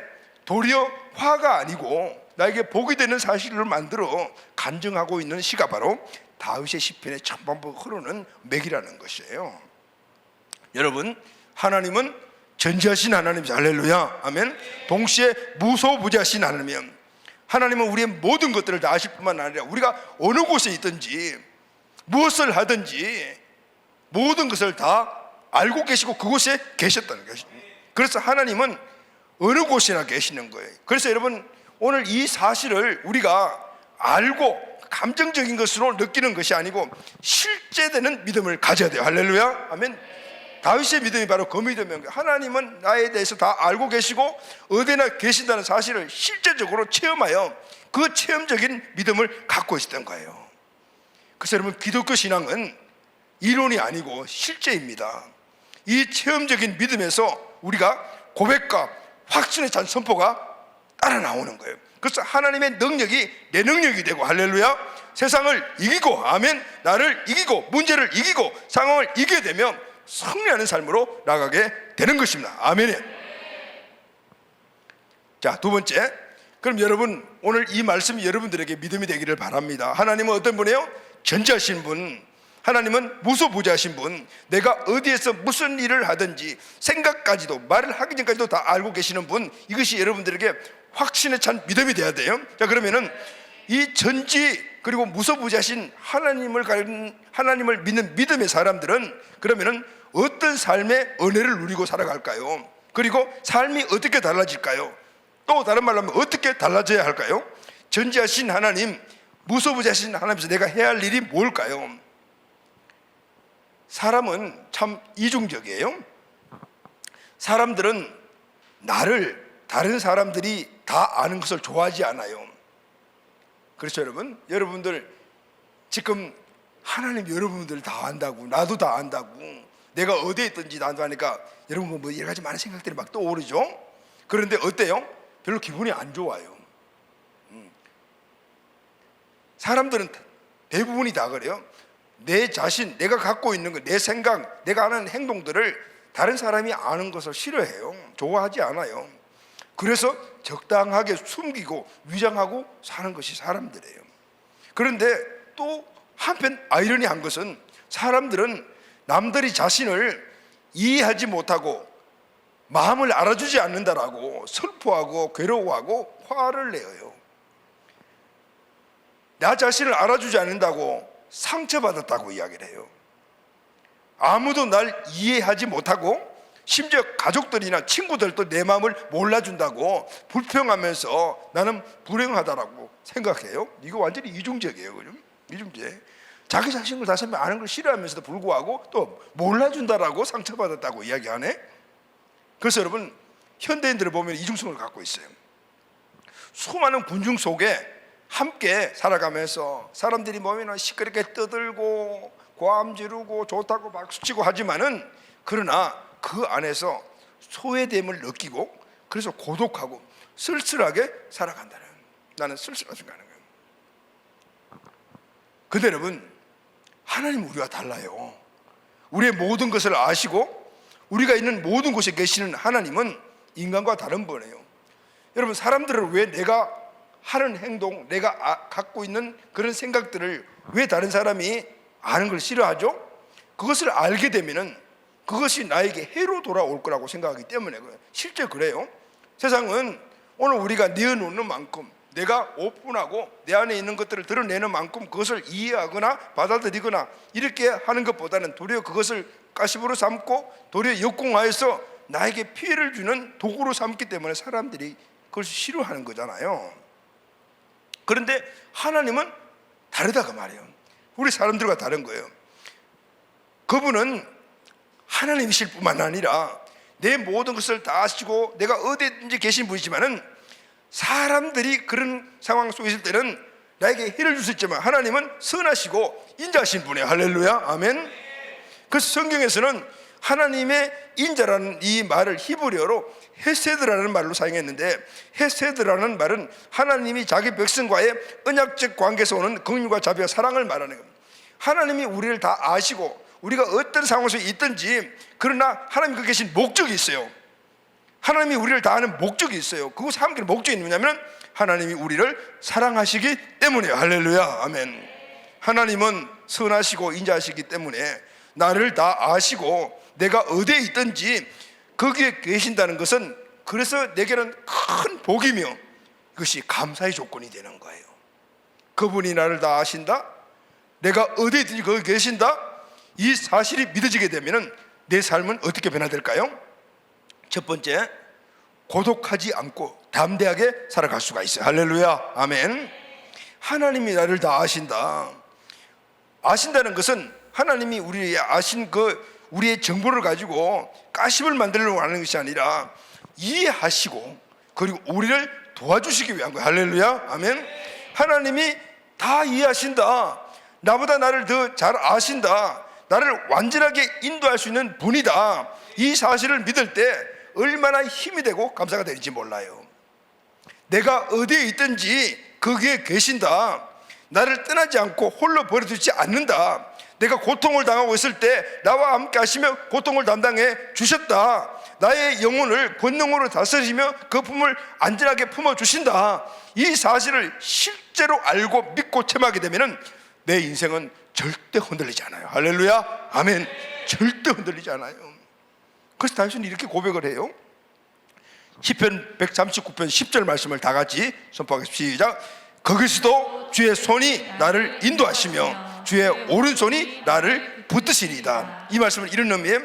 도리어 화가 아니고 나에게 복이 되는 사실을 만들어 간증하고 있는 시가 바로 다윗의 시편의 전반부 흐르는 맥이라는 것이에요. 여러분, 하나님은 전지하신 하나님이죠. 할렐루야, 아멘. 동시에 무소부지하신 하나님이에요. 하나님은 우리의 모든 것들을 다 아실 뿐만 아니라 우리가 어느 곳에 있든지 무엇을 하든지 모든 것을 다 알고 계시고 그곳에 계셨다는 것입니다. 그래서 하나님은 어느 곳이나 계시는 거예요. 그래서 여러분, 오늘 이 사실을 우리가 알고 감정적인 것으로 느끼는 것이 아니고 실제되는 믿음을 가져야 돼요. 할렐루야, 아멘. 다윗의 믿음이 바로 그 믿음이에요. 하나님은 나에 대해서 다 알고 계시고 어디나 계신다는 사실을 실제적으로 체험하여 그 체험적인 믿음을 갖고 있었던 거예요. 그래서 여러분, 기독교 신앙은 이론이 아니고 실제입니다. 이 체험적인 믿음에서 우리가 고백과 확신의 찬 선포가 따라 나오는 거예요. 그래서 하나님의 능력이 내 능력이 되고, 할렐루야, 세상을 이기고, 아멘, 나를 이기고 문제를 이기고 상황을 이기게 되면 승리하는 삶으로 나가게 되는 것입니다. 아멘. 자, 두 번째, 그럼 여러분, 오늘 이 말씀이 여러분들에게 믿음이 되기를 바랍니다. 하나님은 어떤 분이에요? 전지하신 분, 하나님은 무소부지하신 분, 내가 어디에서 무슨 일을 하든지 생각까지도 말을 하기 전까지도 다 알고 계시는 분, 이것이 여러분들에게 확신에 찬 믿음이 돼야 돼요. 자, 그러면은 이 전지 그리고 무소부지하신 하나님을 믿는 믿음의 사람들은 그러면은 어떤 삶의 은혜를 누리고 살아갈까요? 그리고 삶이 어떻게 달라질까요? 또 다른 말로 하면 어떻게 달라져야 할까요? 전지하신 하나님, 무소부지하신 하나님께서 내가 해야 할 일이 뭘까요? 사람은 참 이중적이에요. 사람들은 나를 다른 사람들이 다 아는 것을 좋아하지 않아요. 그렇죠, 여러분? 여러분들 지금 하나님 여러분들 다 안다고, 나도 다 안다고, 내가 어디에 있든지 나도 아니까 여러분 뭐 여러 가지 많은 생각들이 막 떠오르죠. 그런데 어때요? 별로 기분이 안 좋아요. 사람들은 대부분이 다 그래요. 내 자신, 내가 갖고 있는 것, 내 생각, 내가 하는 행동들을 다른 사람이 아는 것을 싫어해요. 좋아하지 않아요. 그래서 적당하게 숨기고 위장하고 사는 것이 사람들이에요. 그런데 또 한편 아이러니한 것은 사람들은 남들이 자신을 이해하지 못하고 마음을 알아주지 않는다라고 슬퍼하고 괴로워하고 화를 내어요. 나 자신을 알아주지 않는다고 상처받았다고 이야기를 해요. 아무도 날 이해하지 못하고 심지어 가족들이나 친구들도 내 마음을 몰라준다고 불평하면서 나는 불행하다라고 생각해요. 이거 완전히 이중적이에요. 그죠? 이중적. 자기 자신을 다시 한번 아는 걸 싫어하면서도 불구하고 또 몰라준다라고 상처받았다고 이야기하네. 그래서 여러분, 현대인들을 보면 이중성을 갖고 있어요. 수많은 군중 속에 함께 살아가면서 사람들이 모이면 시끄럽게 떠들고 고함 지르고 좋다고 박수치고 하지만은, 그러나 그 안에서 소외됨을 느끼고 그래서 고독하고 쓸쓸하게 살아간다는, 나는 쓸쓸한 순간인 거예요. 근데 여러분, 하나님은 우리와 달라요. 우리의 모든 것을 아시고 우리가 있는 모든 곳에 계시는 하나님은 인간과 다른 분이에요. 여러분, 사람들은 왜 내가 하는 행동, 내가 갖고 있는 그런 생각들을 왜 다른 사람이 아는 걸 싫어하죠? 그것을 알게 되면은 그것이 나에게 해로 돌아올 거라고 생각하기 때문에. 실제 그래요. 세상은 오늘 우리가 내어놓는 만큼 내가 오픈하고 내 안에 있는 것들을 드러내는 만큼 그것을 이해하거나 받아들이거나 이렇게 하는 것보다는 도리어 그것을 가십으로 삼고 도리어 역공하여서 나에게 피해를 주는 도구로 삼기 때문에 사람들이 그걸 싫어하는 거잖아요. 그런데 하나님은 다르다 그 말이에요. 우리 사람들과 다른 거예요. 그분은 하나님이실 뿐만 아니라 내 모든 것을 다 아시고 내가 어디든지 계신 분이지만은 사람들이 그런 상황 속에 있을 때는 나에게 해를 줄 수 있지만 하나님은 선하시고 인자하신 분이에요. 할렐루야, 아멘. 그래서 성경에서는 하나님의 인자라는 이 말을 히브리어로 헤세드라는 말로 사용했는데, 헤세드라는 말은 하나님이 자기 백성과의 언약적 관계에서 오는 긍휼과 자비와 사랑을 말하는 겁니다. 하나님이 우리를 다 아시고 우리가 어떤 상황에서 있든지, 그러나 하나님이 그 계신 목적이 있어요. 하나님이 우리를 다 아는 목적이 있어요. 그것이 함께 목적이 뭐냐면 하나님이 우리를 사랑하시기 때문이에요. 할렐루야, 아멘. 하나님은 선하시고 인자하시기 때문에 나를 다 아시고 내가 어디에 있든지 거기에 계신다는 것은, 그래서 내게는 큰 복이며 이것이 감사의 조건이 되는 거예요. 그분이 나를 다 아신다, 내가 어디에 있든지 거기 계신다, 이 사실이 믿어지게 되면 내 삶은 어떻게 변화될까요? 첫 번째, 고독하지 않고 담대하게 살아갈 수가 있어요. 할렐루야, 아멘. 하나님이 나를 다 아신다. 아신다는 것은 하나님이 우리의 아신 우리의 정보를 가지고 가십을 만들려고 하는 것이 아니라 이해하시고 그리고 우리를 도와주시기 위한 거예요. 할렐루야, 아멘. 하나님이 다 이해하신다, 나보다 나를 더 잘 아신다, 나를 완전하게 인도할 수 있는 분이다, 이 사실을 믿을 때 얼마나 힘이 되고 감사가 되는지 몰라요. 내가 어디에 있든지 거기에 계신다, 나를 떠나지 않고 홀로 버려두지 않는다, 내가 고통을 당하고 있을 때 나와 함께 하시며 고통을 담당해 주셨다, 나의 영혼을 권능으로 다스리시며 그 품을 안전하게 품어주신다, 이 사실을 실제로 알고 믿고 체험하게 되면 내 인생은 절대 흔들리지 않아요. 할렐루야, 아멘. 절대 흔들리지 않아요. 그래서 다윗은 이렇게 고백을 해요. 시편 139편 10절 말씀을 다 같이 선포하겠습니다. 시작. 거기서도 주의 손이 나를 인도하시며 주의 오른손이 나를 붙드시리이다. 이 말씀은 이런 의미에,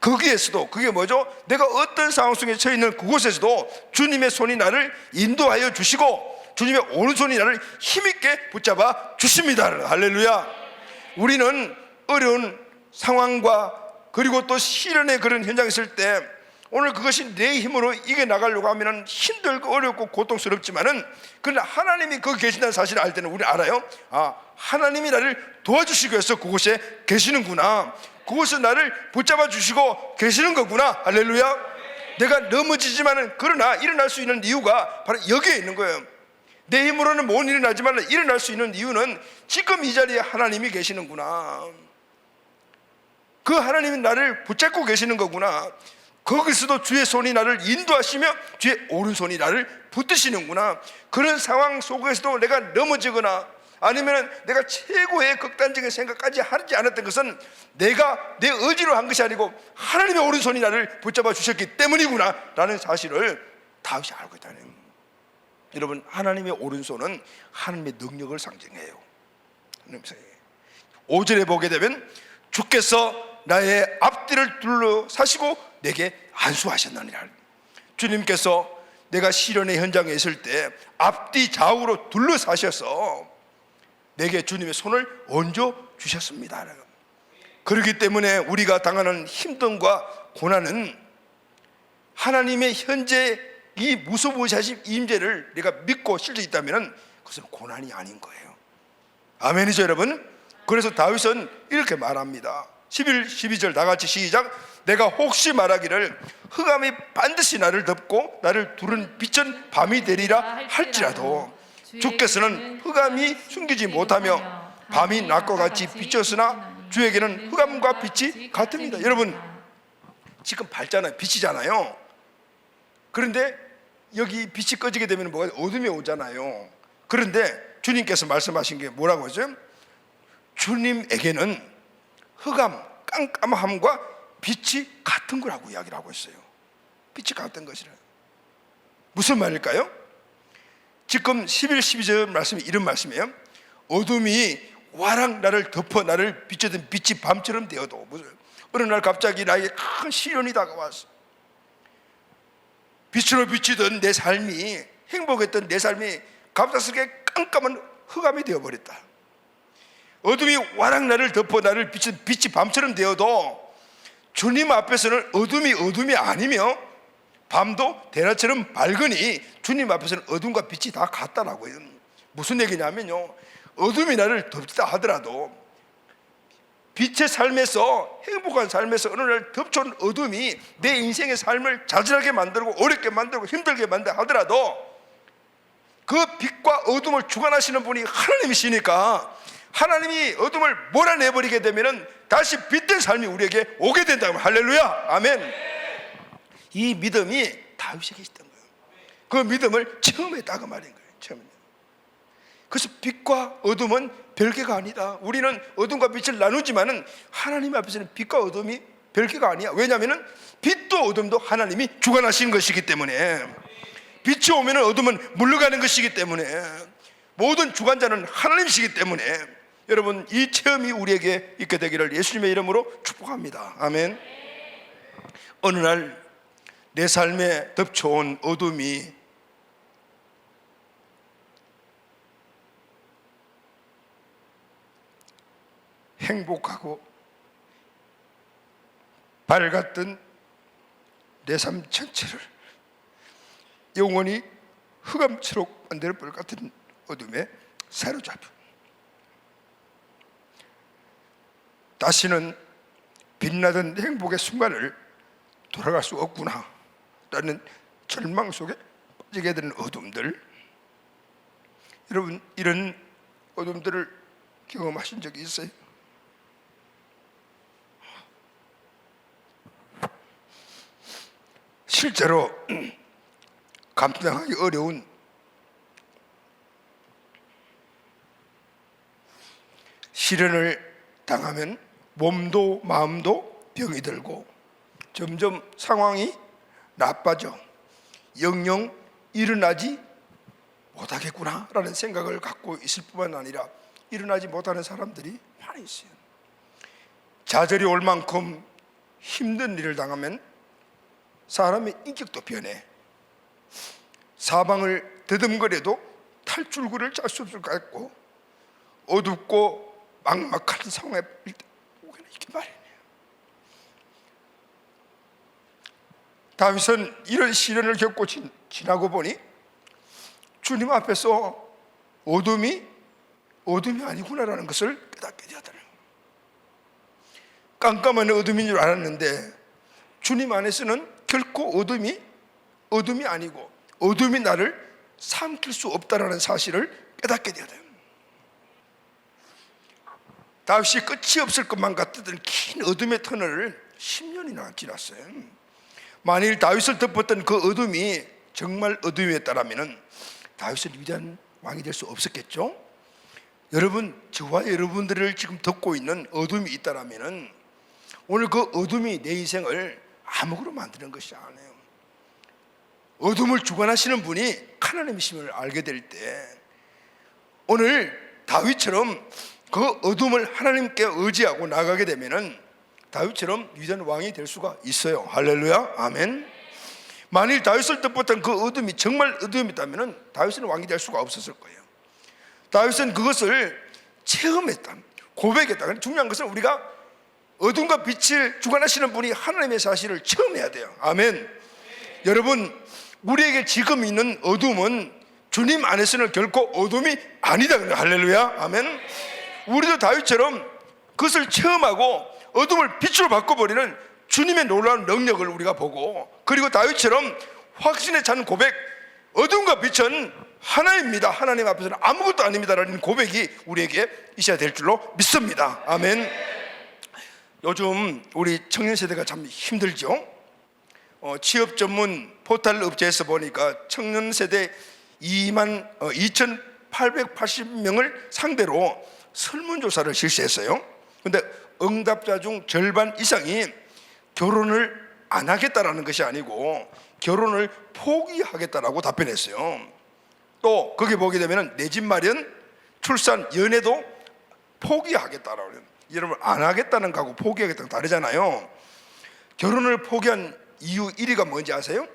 거기에서도, 그게 뭐죠? 내가 어떤 상황 속에 처해 있는 그곳에서도 주님의 손이 나를 인도하여 주시고 주님의 오른손이 나를 힘있게 붙잡아 주십니다. 할렐루야. 우리는 어려운 상황과 그리고 또 시련의 그런 현장에 있을 때 오늘 그것이 내 힘으로 이겨나가려고 하면 힘들고 어렵고 고통스럽지만은, 그러나 하나님이 거기 계신다는 사실을 알 때는 우리 알아요. 아, 하나님이 나를 도와주시기 위해서 그곳에 계시는구나, 그곳에 나를 붙잡아 주시고 계시는 거구나. 할렐루야. 내가 넘어지지만은 그러나 일어날 수 있는 이유가 바로 여기에 있는 거예요. 내 힘으로는 못 일어나지만 일어날 수 있는 이유는 지금 이 자리에 하나님이 계시는구나, 그 하나님이 나를 붙잡고 계시는 거구나, 거기서도 주의 손이 나를 인도하시며 주의 오른손이 나를 붙드시는구나. 그런 상황 속에서도 내가 넘어지거나 아니면 내가 최고의 극단적인 생각까지 하지 않았던 것은 내가 내 의지로 한 것이 아니고 하나님의 오른손이 나를 붙잡아 주셨기 때문이구나 라는 사실을 다윗이 알고 있다는 거예요. 여러분, 하나님의 오른손은 하나님의 능력을 상징해요. 5절에 보게 되면 주께서 나의 앞뒤를 둘러사시고 내게 안수하셨나니라. 주님께서 내가 시련의 현장에 있을 때 앞뒤 좌우로 둘러사셔서 내게 주님의 손을 얹어 주셨습니다. 그렇기 때문에 우리가 당하는 힘듦과 고난은 하나님의 현재 이 무소부사신 임재를 내가 믿고 실제 있다면 그것은 고난이 아닌 거예요. 아멘이죠, 여러분? 그래서 다윗은 이렇게 말합니다. 11, 12절 다 같이 시작. 내가 혹시 말하기를 흑암이 반드시 나를 덮고 나를 두른 빛은 밤이 되리라 할지라도 주께서는 흑암이 숨기지 못하며 밤이 낮과 같이 비쳤으나 주에게는 흑암과 빛이 같습니다. 여러분, 지금 밝잖아요. 빛이잖아요. 그런데 여기 빛이 꺼지게 되면 뭐가 어둠이 오잖아요. 그런데 주님께서 말씀하신 게 뭐라고 하죠? 주님에게는 흑암, 깜깜함과 빛이 같은 거라고 이야기를 하고 있어요. 빛이 같은 것이라. 무슨 말일까요? 지금 11, 12절 말씀이 이런 말씀이에요. 어둠이 와랑 나를 덮어 나를 비추던 빛이 밤처럼 되어도, 어느 날 갑자기 나에게 큰 시련이 다가왔어. 빛으로 비추던 내 삶이, 행복했던 내 삶이 갑작스럽게 깜깜한 흑암이 되어버렸다. 어둠이 와랑 나를 덮어 나를 비추던 빛이 밤처럼 되어도 주님 앞에서는 어둠이 아니며 밤도 대낮처럼 밝으니 주님 앞에서는 어둠과 빛이 다 같다라고요. 무슨 얘기냐면요, 어둠이 나를 덮다 하더라도 빛의 삶에서, 행복한 삶에서 어느 날 덮쳐온 어둠이 내 인생의 삶을 자질하게 만들고 어렵게 만들고 힘들게 만들어 하더라도 그 빛과 어둠을 주관하시는 분이 하나님이시니까 하나님이 어둠을 몰아내버리게 되면 다시 빛된 삶이 우리에게 오게 된다고. 할렐루야, 아멘. 이 믿음이 다윗에게 있었던 거예요. 그 믿음을 처음 했다고 말인 거예요. 처음에. 그래서 빛과 어둠은 별개가 아니다. 우리는 어둠과 빛을 나누지만은 하나님 앞에서는 빛과 어둠이 별개가 아니야. 왜냐하면 빛도 어둠도 하나님이 주관하시는 것이기 때문에, 빛이 오면 어둠은 물러가는 것이기 때문에, 모든 주관자는 하나님이시기 때문에 여러분, 이 체험이 우리에게 있게 되기를 예수님의 이름으로 축복합니다. 아멘. 어느 날 내 삶에 덮쳐온 어둠이 행복하고 밝았던 내 삶 전체를 영원히 흑암처럼 만들어버릴 것 같은 어둠에 사로잡혀 다시는 빛나던 행복의 순간을 돌아갈 수 없구나 라는 절망 속에 빠지게 되는 어둠들, 여러분 이런 어둠들을 경험하신 적이 있어요? 실제로 감당하기 어려운 시련을 당하면 몸도 마음도 병이 들고 점점 상황이 나빠져 영영 일어나지 못하겠구나 라는 생각을 갖고 있을 뿐만 아니라 일어나지 못하는 사람들이 많이 있어요. 좌절이 올 만큼 힘든 일을 당하면 사람의 인격도 변해. 사방을 더듬거려도 탈출구를 짤 수 없을 것 같고 어둡고 막막한 상황에 오기는 이렇게 말이네요. 다윗은 이런 시련을 겪고 지나고 보니 주님 앞에서 어둠이 아니구나라는 것을 깨닫게 되었더라고요. 깜깜한 어둠인 줄 알았는데 주님 안에서는 결코 어둠이 아니고 어둠이 나를 삼킬 수 없다라는 사실을 깨닫게 되었어요. 다윗이 끝이 없을 것만 같던 긴 어둠의 터널을 10년이나 지났어요. 만일 다윗을 덮었던 그 어둠이 정말 어둠이었다면 다윗은 위대한 왕이 될 수 없었겠죠. 여러분, 저와 여러분들을 지금 덮고 있는 어둠이 있다면 오늘 그 어둠이 내 인생을 암흑으로 만드는 것이 아니에요. 어둠을 주관하시는 분이 하나님이심을 알게 될 때 오늘 다윗처럼 그 어둠을 하나님께 의지하고 나가게 되면은 다윗처럼 위대한 왕이 될 수가 있어요. 할렐루야, 아멘. 만일 다윗을 덮었던 그 어둠이 정말 어둠이었다면 다윗은 왕이 될 수가 없었을 거예요. 다윗은 그것을 체험했다, 고백했다. 중요한 것은 우리가 어둠과 빛을 주관하시는 분이 하나님의 사실을 체험해야 돼요. 아멘. 여러분, 우리에게 지금 있는 어둠은 주님 안에서는 결코 어둠이 아니다. 할렐루야, 아멘. 우리도 다윗처럼 그것을 체험하고 어둠을 빛으로 바꿔버리는 주님의 놀라운 능력을 우리가 보고, 그리고 다윗처럼 확신에 찬 고백, 어둠과 빛은 하나입니다, 하나님 앞에서는 아무것도 아닙니다라는 고백이 우리에게 있어야 될 줄로 믿습니다. 아멘. 요즘 우리 청년 세대가 참 힘들죠. 취업 전문 포털 업체에서 보니까 청년 세대 2,880명을 상대로 설문조사를 실시했어요. 그런데 응답자 중 절반 이상이 결혼을 안 하겠다라는 것이 아니고 결혼을 포기하겠다라고 답변했어요. 또 거기 보게 되면 내 집 마련, 출산, 연애도 포기하겠다라고 그래요. 여러분, 안 하겠다는 거하고 포기하겠다는 거 다르잖아요. 결혼을 포기한 이유 1위가 뭔지 아세요?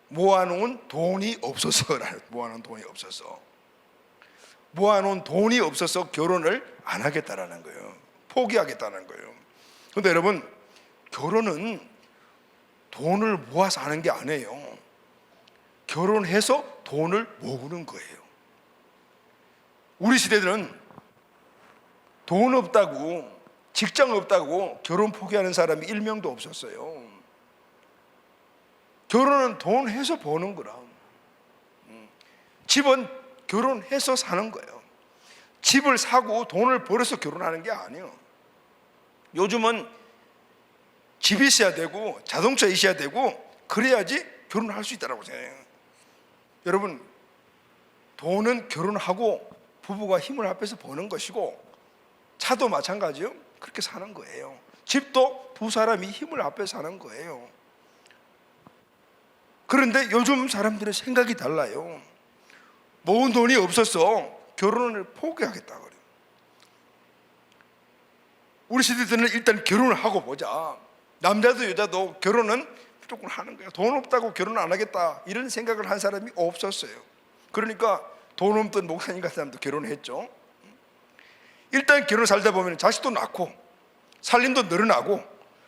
모아놓은 돈이 없어서라요. 모아놓은 돈이 없어서. 모아놓은 돈이 없어서 결혼을 안 하겠다라는 거예요. 포기하겠다는 거예요. 그런데 여러분, 결혼은 돈을 모아서 하는 게 아니에요. 결혼해서 돈을 모으는 거예요. 우리 시대들은 돈 없다고, 직장 없다고 결혼 포기하는 사람이 1명도 없었어요. 결혼은 돈 해서 버는 거라. 집은 결혼해서 사는 거예요. 집을 사고 돈을 벌어서 결혼하는 게 아니에요. 요즘은 집이 있어야 되고 자동차 있어야 되고 그래야지 결혼할 수 있다고 생각해요. 여러분, 돈은 결혼하고 부부가 힘을 합해서 버는 것이고, 차도 마찬가지요. 그렇게 사는 거예요. 집도 두 사람이 힘을 합해서 사는 거예요. 그런데 요즘 사람들의 생각이 달라요. 모은 돈이 없어서 결혼을 포기하겠다 그래요. 우리 시대들은 일단 결혼을 하고 보자. 남자도 여자도 결혼은 무조건 하는 거야. 돈 없다고 결혼 안 하겠다 이런 생각을 한 사람이 없었어요. 그러니까 돈 없던 목사님 같은 사람도 결혼했죠. 일단 결혼 살다 보면 자식도 낳고 살림도 늘어나고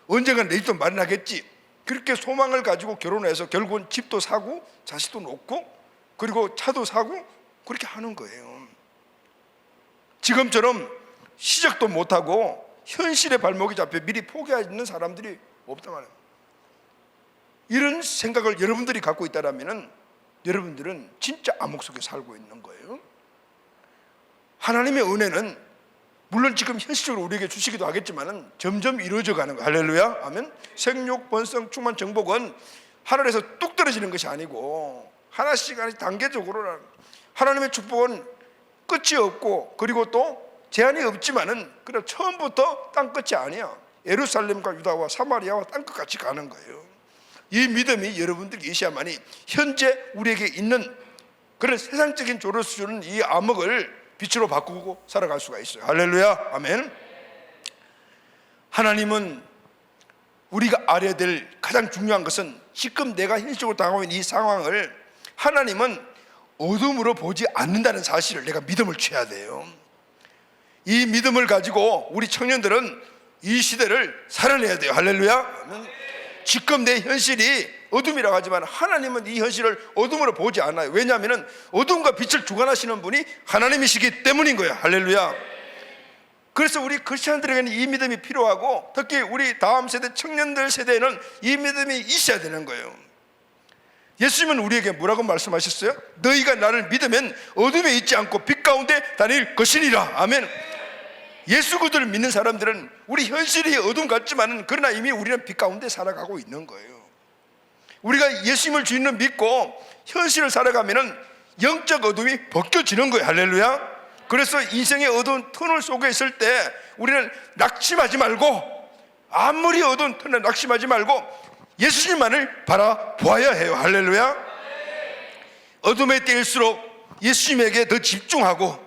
언젠간 내 집도 마련하겠지, 그렇게 소망을 가지고 결혼해서 결국은 집도 사고 자식도 놓고 그리고 차도 사고 그렇게 하는 거예요. 지금처럼 시작도 못하고 현실에 발목이 잡혀 미리 포기하는 사람들이 없단 말이에요. 이런 생각을 여러분들이 갖고 있다면 여러분들은 진짜 암흑 속에 살고 있는 거예요. 하나님의 은혜는 물론 지금 현실적으로 우리에게 주시기도 하겠지만 점점 이루어져 가는 거예요. 할렐루야, 아멘. 생육, 번성, 충만, 정복은 하늘에서 뚝 떨어지는 것이 아니고 하나씩 단계적으로 하나님의 축복은 끝이 없고 그리고 또 제한이 없지만은 그냥 처음부터 땅 끝이 아니야. 예루살렘과 유다와 사마리아와 땅 끝같이 가는 거예요. 이 믿음이 여러분들에게 있어야만이 현재 우리에게 있는 그런 세상적인 조를 주는 이 암흑을 빛으로 바꾸고 살아갈 수가 있어요. 할렐루야, 아멘. 하나님은 우리가 알아야 될 가장 중요한 것은 지금 내가 현실적으로 당하고 있는 이 상황을 하나님은 어둠으로 보지 않는다는 사실을 내가 믿음을 취해야 돼요. 이 믿음을 가지고 우리 청년들은 이 시대를 살아내야 돼요. 할렐루야, 아멘. 지금 내 현실이 어둠이라고 하지만 하나님은 이 현실을 어둠으로 보지 않아요. 왜냐하면 어둠과 빛을 주관하시는 분이 하나님이시기 때문인 거예요. 할렐루야. 그래서 우리 크리스천들에게는 이 믿음이 필요하고 특히 우리 다음 세대 청년들 세대에는 이 믿음이 있어야 되는 거예요. 예수님은 우리에게 뭐라고 말씀하셨어요? 너희가 나를 믿으면 어둠에 있지 않고 빛 가운데 다닐 것이니라. 아멘. 예수 그리스도를 믿는 사람들은 우리 현실이 어둠 같지만 그러나 이미 우리는 빛 가운데 살아가고 있는 거예요. 우리가 예수님을 주인을 믿고 현실을 살아가면 영적 어둠이 벗겨지는 거예요. 할렐루야. 그래서 인생의 어두운 터널 속에 있을 때 우리는 낙심하지 말고, 아무리 어두운 터널 낙심하지 말고 예수님만을 바라보아야 해요. 할렐루야. 어둠에 때일수록 예수님에게 더 집중하고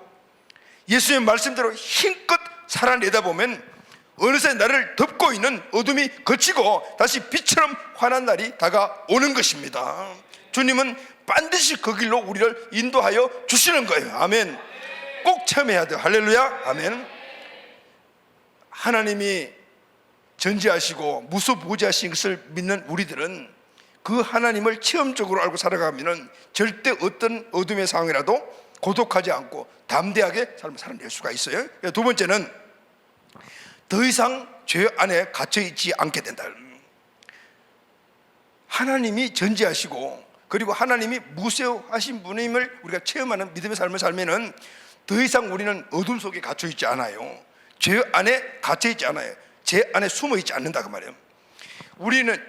예수님의 말씀대로 힘껏 살아내다 보면 어느새 나를 덮고 있는 어둠이 거치고 다시 빛처럼 환한 날이 다가오는 것입니다. 주님은 반드시 그 길로 우리를 인도하여 주시는 거예요. 아멘. 꼭 체험해야 돼요. 할렐루야, 아멘. 하나님이 전지하시고 무소부지하신 것을 믿는 우리들은 그 하나님을 체험적으로 알고 살아가면 절대 어떤 어둠의 상황이라도 고독하지 않고 담대하게 삶을 살아낼 수가 있어요. 두 번째는 더 이상 죄 안에 갇혀있지 않게 된다. 하나님이 전지하시고 그리고 하나님이 무쇠하신 분임을 우리가 체험하는 믿음의 삶을 살면 더 이상 우리는 어둠 속에 갇혀있지 않아요. 죄 안에 갇혀있지 않아요. 죄 안에 숨어있지 않는다 그 말이에요. 우리는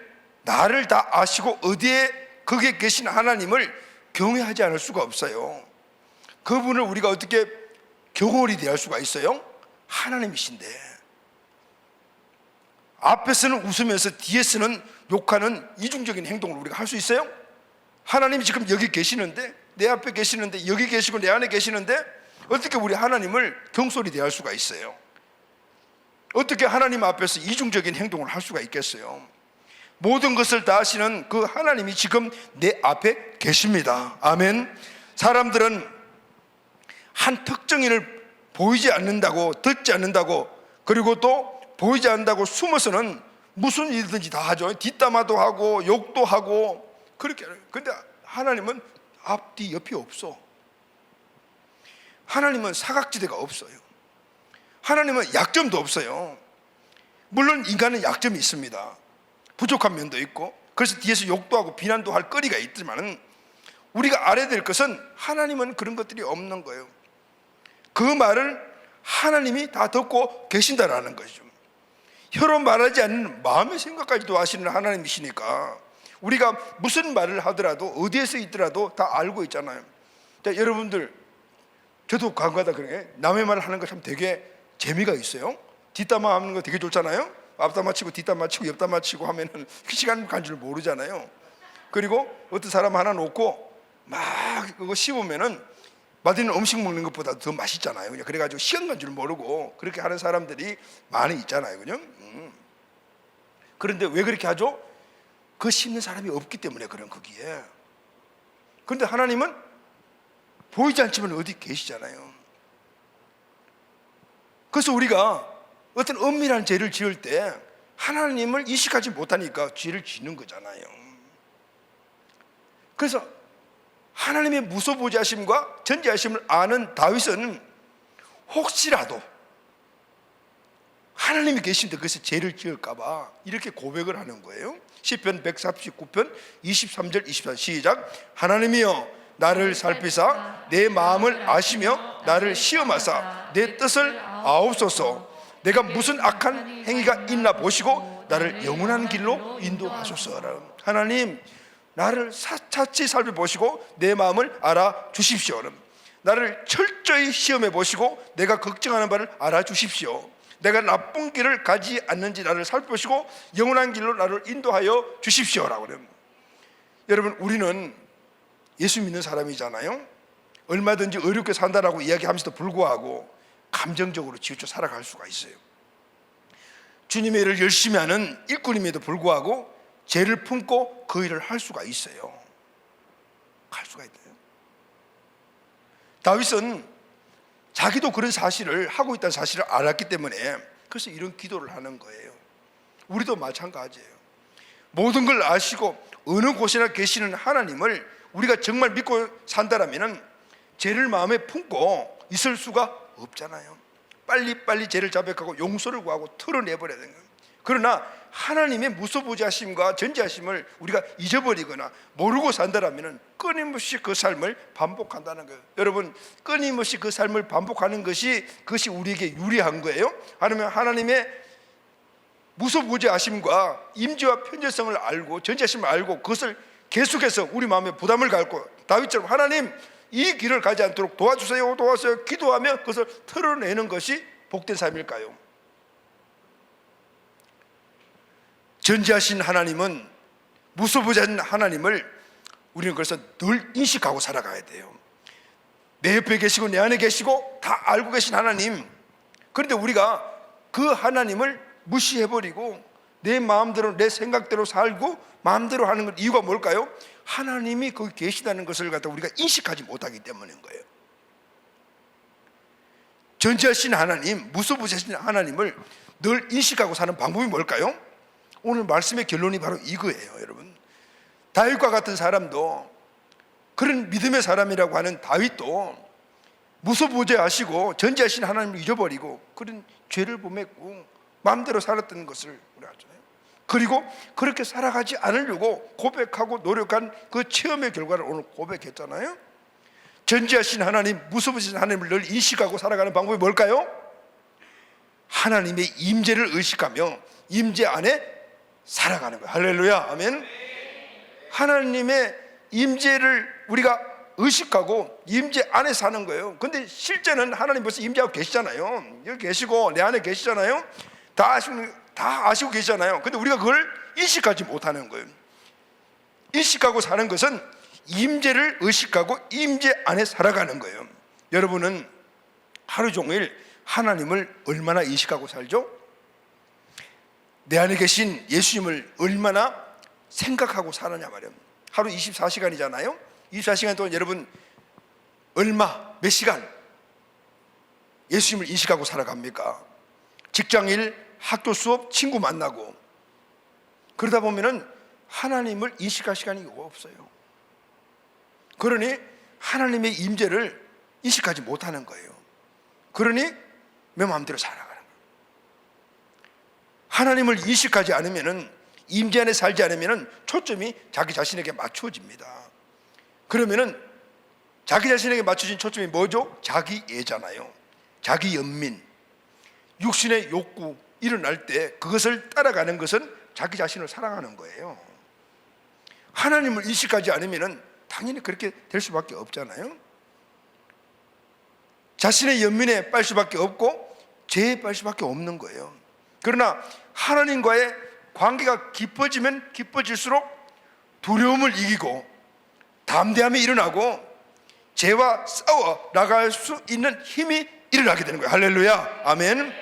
나를 다 아시고 어디에 거기에 계신 하나님을 경외하지 않을 수가 없어요. 그분을 우리가 어떻게 경홀히 대할 수가 있어요? 하나님이신데 앞에서는 웃으면서 뒤에서는 욕하는 이중적인 행동을 우리가 할 수 있어요? 하나님이 지금 여기 계시는데 내 앞에 계시는데, 여기 계시고 내 안에 계시는데 어떻게 우리 하나님을 경솔히 대할 수가 있어요? 어떻게 하나님 앞에서 이중적인 행동을 할 수가 있겠어요? 모든 것을 다 아시는 그 하나님이 지금 내 앞에 계십니다. 아멘. 사람들은 한 특정인을 보이지 않는다고, 듣지 않는다고, 그리고 또 보이지 않는다고 숨어서는 무슨 일든지 다 하죠. 뒷담화도 하고 욕도 하고 그렇게. 근데 하나님은 앞뒤 옆이 없어. 하나님은 사각지대가 없어요. 하나님은 약점도 없어요. 물론 인간은 약점이 있습니다. 부족한 면도 있고, 그래서 뒤에서 욕도 하고 비난도 할 거리가 있지만, 우리가 알아야 될 것은 하나님은 그런 것들이 없는 거예요. 그 말을 하나님이 다 듣고 계신다라는 것이죠. 혀로 말하지 않는 마음의 생각까지도 아시는 하나님이시니까 우리가 무슨 말을 하더라도, 어디에서 있더라도 다 알고 있잖아요. 자, 여러분들, 저도 간간하다 그래, 남의 말을 하는 거 참 되게 재미가 있어요. 뒷담화 하는 거 되게 좋잖아요. 앞담화 치고 뒷담화 치고 옆담화 치고 하면은 시간 간 줄 모르잖아요. 그리고 어떤 사람 하나 놓고 막 그거 씹으면은 맛있는 음식 먹는 것보다 더 맛있잖아요. 그래가지고 시간 간 줄 모르고 그렇게 하는 사람들이 많이 있잖아요. 그죠? 그런데 왜 그렇게 하죠? 그 씹는 사람이 없기 때문에 그런 거기에. 그런데 하나님은 보이지 않지만 어디 계시잖아요. 그래서 우리가 어떤 은밀한 죄를 지을 때 하나님을 인식하지 못하니까 죄를 짓는 거잖아요. 그래서 하나님의 무소부지하심과 전지하심을 아는 다윗은 혹시라도 하나님이 계신데 그래서 죄를 지을까 봐 이렇게 고백을 하는 거예요. 시편 139편 23절 24절 시작. 하나님이여 나를 살피사 내 마음을 아시며 나를 시험하사 내 뜻을 아옵소서. 내가 무슨 악한 행위가 있나 보시고 나를 영원한 길로 인도하소서. 하나님, 나를 차차 살펴보시고 내 마음을 알아주십시오. 나를 철저히 시험해 보시고 내가 걱정하는 바를 알아주십시오. 내가 나쁜 길을 가지 않는지 나를 살펴보시고 영원한 길로 나를 인도하여 주십시오라고 그래요. 여러분, 우리는 예수 믿는 사람이잖아요. 얼마든지 어렵게 산다라고 이야기하면서도 불구하고 감정적으로 치우쳐 살아갈 수가 있어요. 주님의 일을 열심히 하는 일꾼임에도 불구하고 죄를 품고 그 일을 할 수가 있어요. 할 수가 있대요. 다윗은 자기도 그런 사실을 하고 있다는 사실을 알았기 때문에 그래서 이런 기도를 하는 거예요. 우리도 마찬가지예요. 모든 걸 아시고 어느 곳이나 계시는 하나님을 우리가 정말 믿고 산다라면 죄를 마음에 품고 있을 수가 없잖아요. 빨리빨리 죄를 자백하고 용서를 구하고 털어내버려야 되는 거예요. 그러나 하나님의 무소부지하심과 전지하심을 우리가 잊어버리거나 모르고 산다라면 끊임없이 그 삶을 반복한다는 거예요. 여러분, 끊임없이 그 삶을 반복하는 것이 그것이 우리에게 유리한 거예요? 아니면 하나님의 무소부지하심과 임재와 편재성을 알고 전지하심을 알고 그것을 계속해서 우리 마음에 부담을 갖고 다윗처럼 하나님 이 길을 가지 않도록 도와주세요 도와주세요 기도하며 그것을 털어내는 것이 복된 삶일까요? 전지하신 하나님은, 무소부지하신 하나님을 우리는 그래서 늘 인식하고 살아가야 돼요. 내 옆에 계시고 내 안에 계시고 다 알고 계신 하나님. 그런데 우리가 그 하나님을 무시해버리고 내 마음대로 내 생각대로 살고 마음대로 하는 건 이유가 뭘까요? 하나님이 거기 계시다는 것을 갖다 우리가 인식하지 못하기 때문인 거예요. 전지하신 하나님, 무소부지하신 하나님을 늘 인식하고 사는 방법이 뭘까요? 오늘 말씀의 결론이 바로 이거예요. 여러분, 다윗과 같은 사람도, 그런 믿음의 사람이라고 하는 다윗도 무소부지하시고 전지하신 하나님을 잊어버리고 그런 죄를 범했고 마음대로 살았던 것을 우리 알잖아요. 그리고 그렇게 살아가지 않으려고 고백하고 노력한 그 체험의 결과를 오늘 고백했잖아요. 전지하신 하나님, 무소부지하신 하나님을 늘 인식하고 살아가는 방법이 뭘까요? 하나님의 임재를 의식하며 임재 안에 살아가는 거예요. 할렐루야, 아멘. 하나님의 임재를 우리가 의식하고 임재 안에 사는 거예요. 근데 실제는 하나님 벌써 임재하고 계시잖아요. 여기 계시고 내 안에 계시잖아요. 다 아시고 계시잖아요. 근데 우리가 그걸 인식하지 못하는 거예요. 인식하고 사는 것은 임재를 의식하고 임재 안에 살아가는 거예요. 여러분은 하루 종일 하나님을 얼마나 의식하고 살죠? 내 안에 계신 예수님을 얼마나 생각하고 사느냐 말이에요. 하루 24시간이잖아요 24시간 동안 여러분 몇 시간 예수님을 인식하고 살아갑니까? 직장일, 학교 수업, 친구 만나고 그러다 보면은 하나님을 인식할 시간이 없어요. 그러니 하나님의 임재를 인식하지 못하는 거예요. 그러니 내 마음대로 살아가는 거예요. 하나님을 인식하지 않으면은 임재 안에 살지 않으면은 초점이 자기 자신에게 맞춰집니다. 그러면은 자기 자신에게 맞춰진 초점이 뭐죠? 자기애잖아요. 자기 연민, 육신의 욕구 일어날 때 그것을 따라가는 것은 자기 자신을 사랑하는 거예요. 하나님을 인식하지 않으면 당연히 그렇게 될 수밖에 없잖아요. 자신의 연민에 빠질 수밖에 없고 죄에 빠질 수밖에 없는 거예요. 그러나 하나님과의 관계가 깊어지면 깊어질수록 두려움을 이기고 담대함이 일어나고 죄와 싸워 나갈 수 있는 힘이 일어나게 되는 거예요. 할렐루야, 아멘.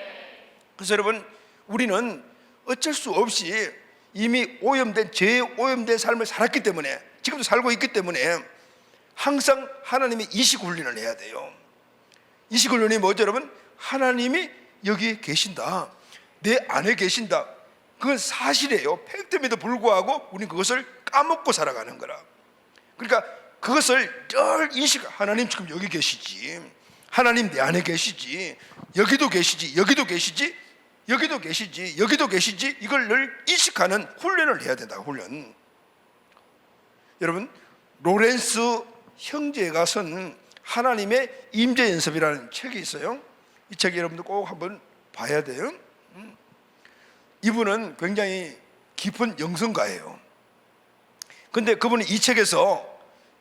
그래서 여러분, 우리는 어쩔 수 없이 이미 오염된, 죄에 오염된 삶을 살았기 때문에, 지금도 살고 있기 때문에 항상 하나님의 인식 훈련을 해야 돼요. 인식 훈련이 뭐죠 여러분? 하나님이 여기 계신다, 내 안에 계신다, 그건 사실이에요. 팩트임에도 불구하고 우리는 그것을 까먹고 살아가는 거라. 그러니까 그것을 늘 인식, 하나님 지금 여기 계시지, 하나님 내 안에 계시지, 여기도 계시지, 여기도 계시지, 여기도 계시지, 여기도 계시지, 이걸 늘 인식하는 훈련을 해야 된다. 훈련. 여러분, 로렌스 형제가 쓴 하나님의 임재 연습이라는 책이 있어요. 이 책 여러분들 꼭 한번 봐야 돼요. 이분은 굉장히 깊은 영성가예요. 근데 그분은 이 책에서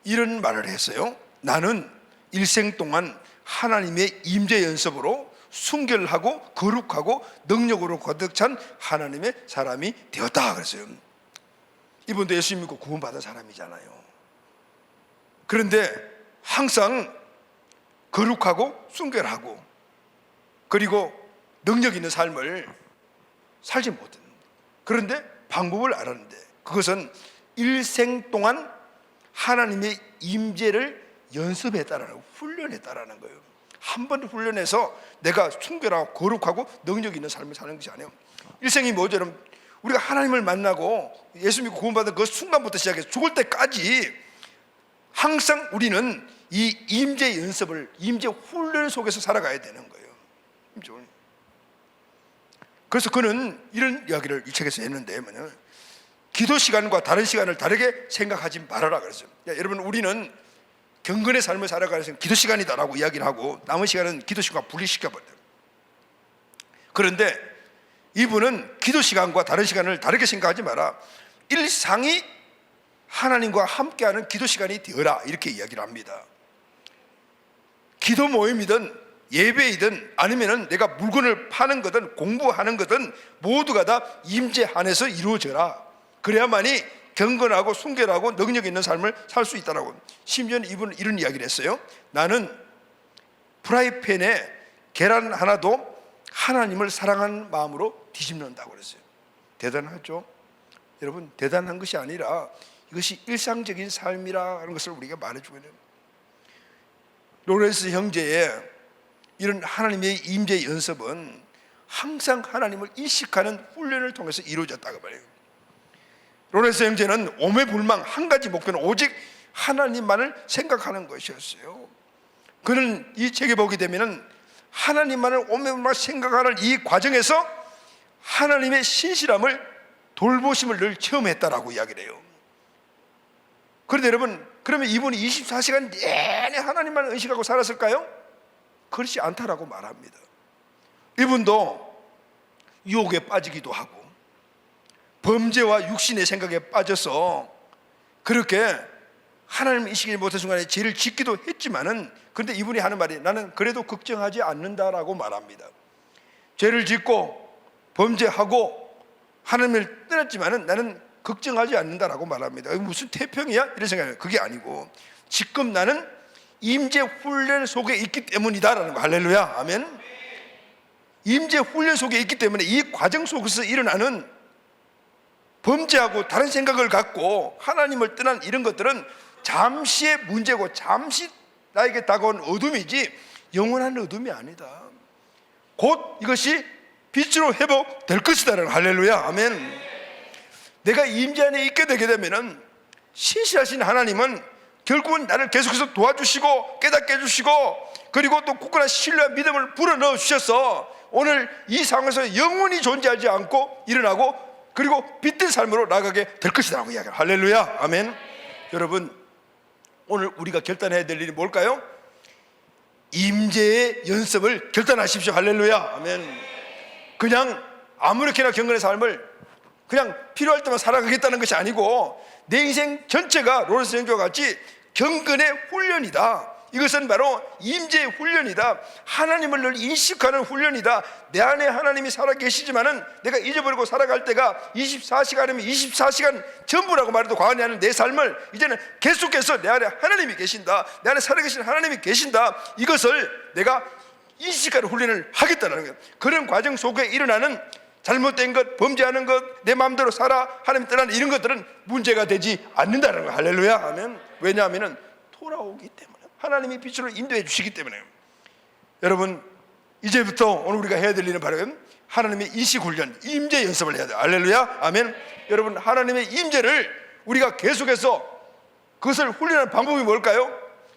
이런 말을 했어요. 나는 일생 동안 하나님의 임재 연습으로 순결하고 거룩하고 능력으로 가득 찬 하나님의 사람이 되었다 그랬어요. 이분도 예수 믿고 구원받은 사람이잖아요. 그런데 항상 거룩하고 순결하고 그리고 능력 있는 삶을 살지 못했는, 그런데 방법을 알았는데 그것은 일생 동안 하나님의 임재를 연습했다라는 거예요. 훈련했다라는 거예요. 한 번 훈련해서 내가 순결하고 거룩하고 능력 있는 삶을 사는 것이 아니에요. 일생이 뭐죠 여러분? 우리가 하나님을 만나고 예수 믿고 구원받은 그 순간부터 시작해서 죽을 때까지 항상 우리는 이 임재 연습을, 임재 훈련 속에서 살아가야 되는 거예요. 그래서 그는 이런 이야기를 이 책에서 했는데, 뭐냐면 기도 시간과 다른 시간을 다르게 생각하지 말아라 그랬어요. 여러분, 우리는 경건의 삶을 살아가는 것은 기도 시간이다라고 이야기를 하고 남은 시간은 기도 시간과 분리시켜버려요. 그런데 이분은 기도 시간과 다른 시간을 다르게 생각하지 마라, 일상이 하나님과 함께하는 기도 시간이 되어라, 이렇게 이야기를 합니다. 기도 모임이든 예배이든 아니면은 내가 물건을 파는 거든 공부하는 거든 모두가 다 임재 안에서 이루어져라. 그래야만이 경건하고 순결하고 능력 있는 삶을 살 수 있다라고. 심지어는 이분은 이런 이야기를 했어요. 나는 프라이팬에 계란 하나도 하나님을 사랑하는 마음으로 뒤집는다고 그랬어요. 대단하죠? 여러분, 대단한 것이 아니라 이것이 일상적인 삶이라는 것을 우리가 말해주고 있는, 로렌스 형제의 이런 하나님의 임재 연습은 항상 하나님을 인식하는 훈련을 통해서 이루어졌다고 말해요. 로렌스 형제는 오매불망, 한 가지 목표는 오직 하나님만을 생각하는 것이었어요. 그는 이 책에 보게 되면 하나님만을 오매불망 생각하는 이 과정에서 하나님의 신실함을, 돌보심을 늘 체험했다라고 이야기를 해요. 그런데 여러분, 그러면 이분이 24시간 내내 하나님만을 의식하고 살았을까요? 그렇지 않다라고 말합니다. 이분도 유혹에 빠지기도 하고 범죄와 육신의 생각에 빠져서 그렇게 하나님을 인식하지 못한 순간에 죄를 짓기도 했지만은, 그런데 이분이 하는 말이 나는 그래도 걱정하지 않는다라고 말합니다. 죄를 짓고 범죄하고 하나님을 떠났지만은 나는 걱정하지 않는다라고 말합니다. 무슨 태평이야? 이런 생각이에요. 그게 아니고 지금 나는 임재 훈련 속에 있기 때문이다라는 거. 할렐루야, 아멘. 임재 훈련 속에 있기 때문에 이 과정 속에서 일어나는 범죄하고 다른 생각을 갖고 하나님을 떠난 이런 것들은 잠시의 문제고 잠시 나에게 다가온 어둠이지 영원한 어둠이 아니다. 곧 이것이 빛으로 회복될 것이다라는. 할렐루야, 아멘. 내가 임재 안에 있게 되게 되면은 신실하신 하나님은 결국은 나를 계속해서 도와주시고 깨닫게 해주시고, 그리고 또 굳건한 신뢰와 믿음을 불어넣어 주셔서 오늘 이 상황에서 영원히 존재하지 않고 일어나고 그리고 빛된 삶으로 나가게 될 것이라고 이야기해요. 할렐루야, 아멘. 여러분, 오늘 우리가 결단해야 될 일이 뭘까요? 임재의 연습을 결단하십시오. 할렐루야, 아멘. 그냥 아무렇게나 경건의 삶을 그냥 필요할 때만 살아가겠다는 것이 아니고 내 인생 전체가 로렌스 형제와 같이 경건의 훈련이다. 이것은 바로 임재의 훈련이다. 하나님을 늘 인식하는 훈련이다. 내 안에 하나님이 살아계시지만은 내가 잊어버리고 살아갈 때가 24시간이면 24시간 전부라고 말해도 과언이 아닌 내 삶을 이제는 계속해서 내 안에 하나님이 계신다, 내 안에 살아계신 하나님이 계신다, 이것을 내가 인식하는 훈련을 하겠다는 거예요. 그런 과정 속에 일어나는 잘못된 것, 범죄하는 것, 내 마음대로 살아 하나님 떠나는 이런 것들은 문제가 되지 않는다는 거예요. 할렐루야, 아멘. 왜냐하면 돌아오기 때문에, 하나님이 빛으로 인도해 주시기 때문에. 여러분, 이제부터 오늘 우리가 해야 될 일은 바로 하나님의 인식 훈련, 임재 연습을 해야 돼요. 할렐루야, 아멘. 여러분, 하나님의 임재를 우리가 계속해서 그것을 훈련하는 방법이 뭘까요?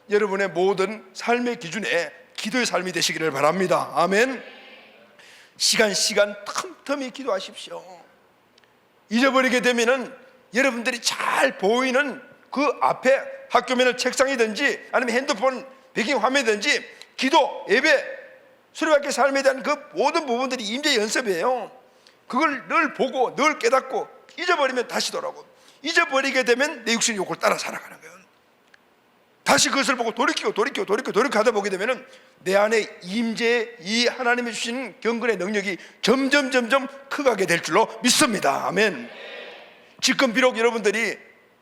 여러분의 모든 삶의 기준에 기도의 삶이 되시기를 바랍니다. 아멘. 시간 틈틈이 기도하십시오. 잊어버리게 되면은 여러분들이 잘 보이는 그 앞에 학교면은 책상이든지 아니면 핸드폰 배경화면이든지 기도, 예배, 수련받기 삶에 대한 그 모든 부분들이 임재 연습이에요. 그걸 늘 보고 늘 깨닫고 잊어버리면 다시 돌아오고, 잊어버리게 되면 내 육신의 욕을 따라 살아가는 거예요. 다시 그것을 보고 돌이키고 하다 보게 되면은 내 안에 임재, 이 하나님이 주신 경건의 능력이 점점 커가게 될 줄로 믿습니다. 아멘. 지금 비록 여러분들이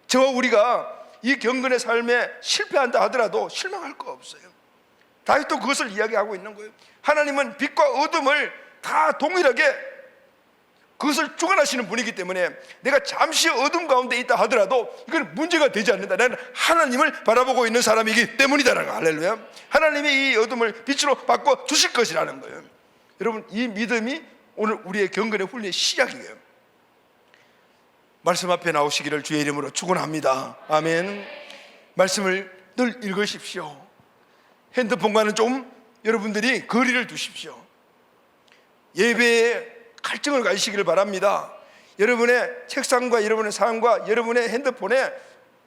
저와 우리가 이 경건의 삶에 실패한다 하더라도 실망할 거 없어요. 다윗도 그것을 이야기하고 있는 거예요. 하나님은 빛과 어둠을 다 동일하게 그것을 주관하시는 분이기 때문에 내가 잠시 어둠 가운데 있다 하더라도 이건 문제가 되지 않는다. 나는 하나님을 바라보고 있는 사람이기 때문이다라는 거. 할렐루야. 하나님이 이 어둠을 빛으로 바꿔 주실 것이라는 거예요. 여러분, 이 믿음이 오늘 우리의 경건의 훈련의 시작이에요. 말씀 앞에 나오시기를 주의 이름으로 축원합니다. 아멘. 말씀을 늘 읽으십시오. 핸드폰과는 좀 여러분들이 거리를 두십시오. 예배에 갈증을 가지시기를 바랍니다. 여러분의 책상과 여러분의 삶과 여러분의 핸드폰에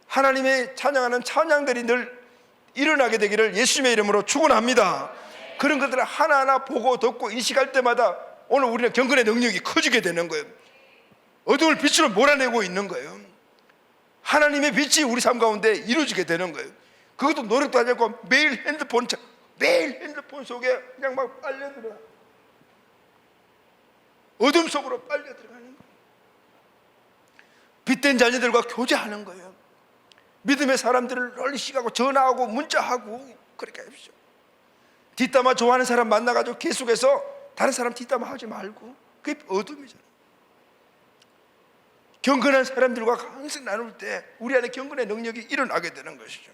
하나님의 찬양하는 찬양들이 늘 일어나게 되기를 예수님의 이름으로 축원합니다. 그런 것들을 하나하나 보고 듣고 인식할 때마다 오늘 우리는 경건의 능력이 커지게 되는 거예요. 어둠을 빛으로 몰아내고 있는 거예요. 하나님의 빛이 우리 삶 가운데 이루어지게 되는 거예요. 그것도 노력도 하지 않고 매일 핸드폰 속에 그냥 막 빨려들어, 어둠 속으로 빨려 들어가는 거예요. 빛된 자녀들과 교제하는 거예요. 믿음의 사람들을 널리 시가고 전화하고 문자하고 그렇게 하십시오. 뒷담화 좋아하는 사람 만나가지고 계속해서 다른 사람 뒷담화 하지 말고, 그게 어둠이잖아요. 경건한 사람들과 항상 나눌 때 우리 안에 경건의 능력이 일어나게 되는 것이죠.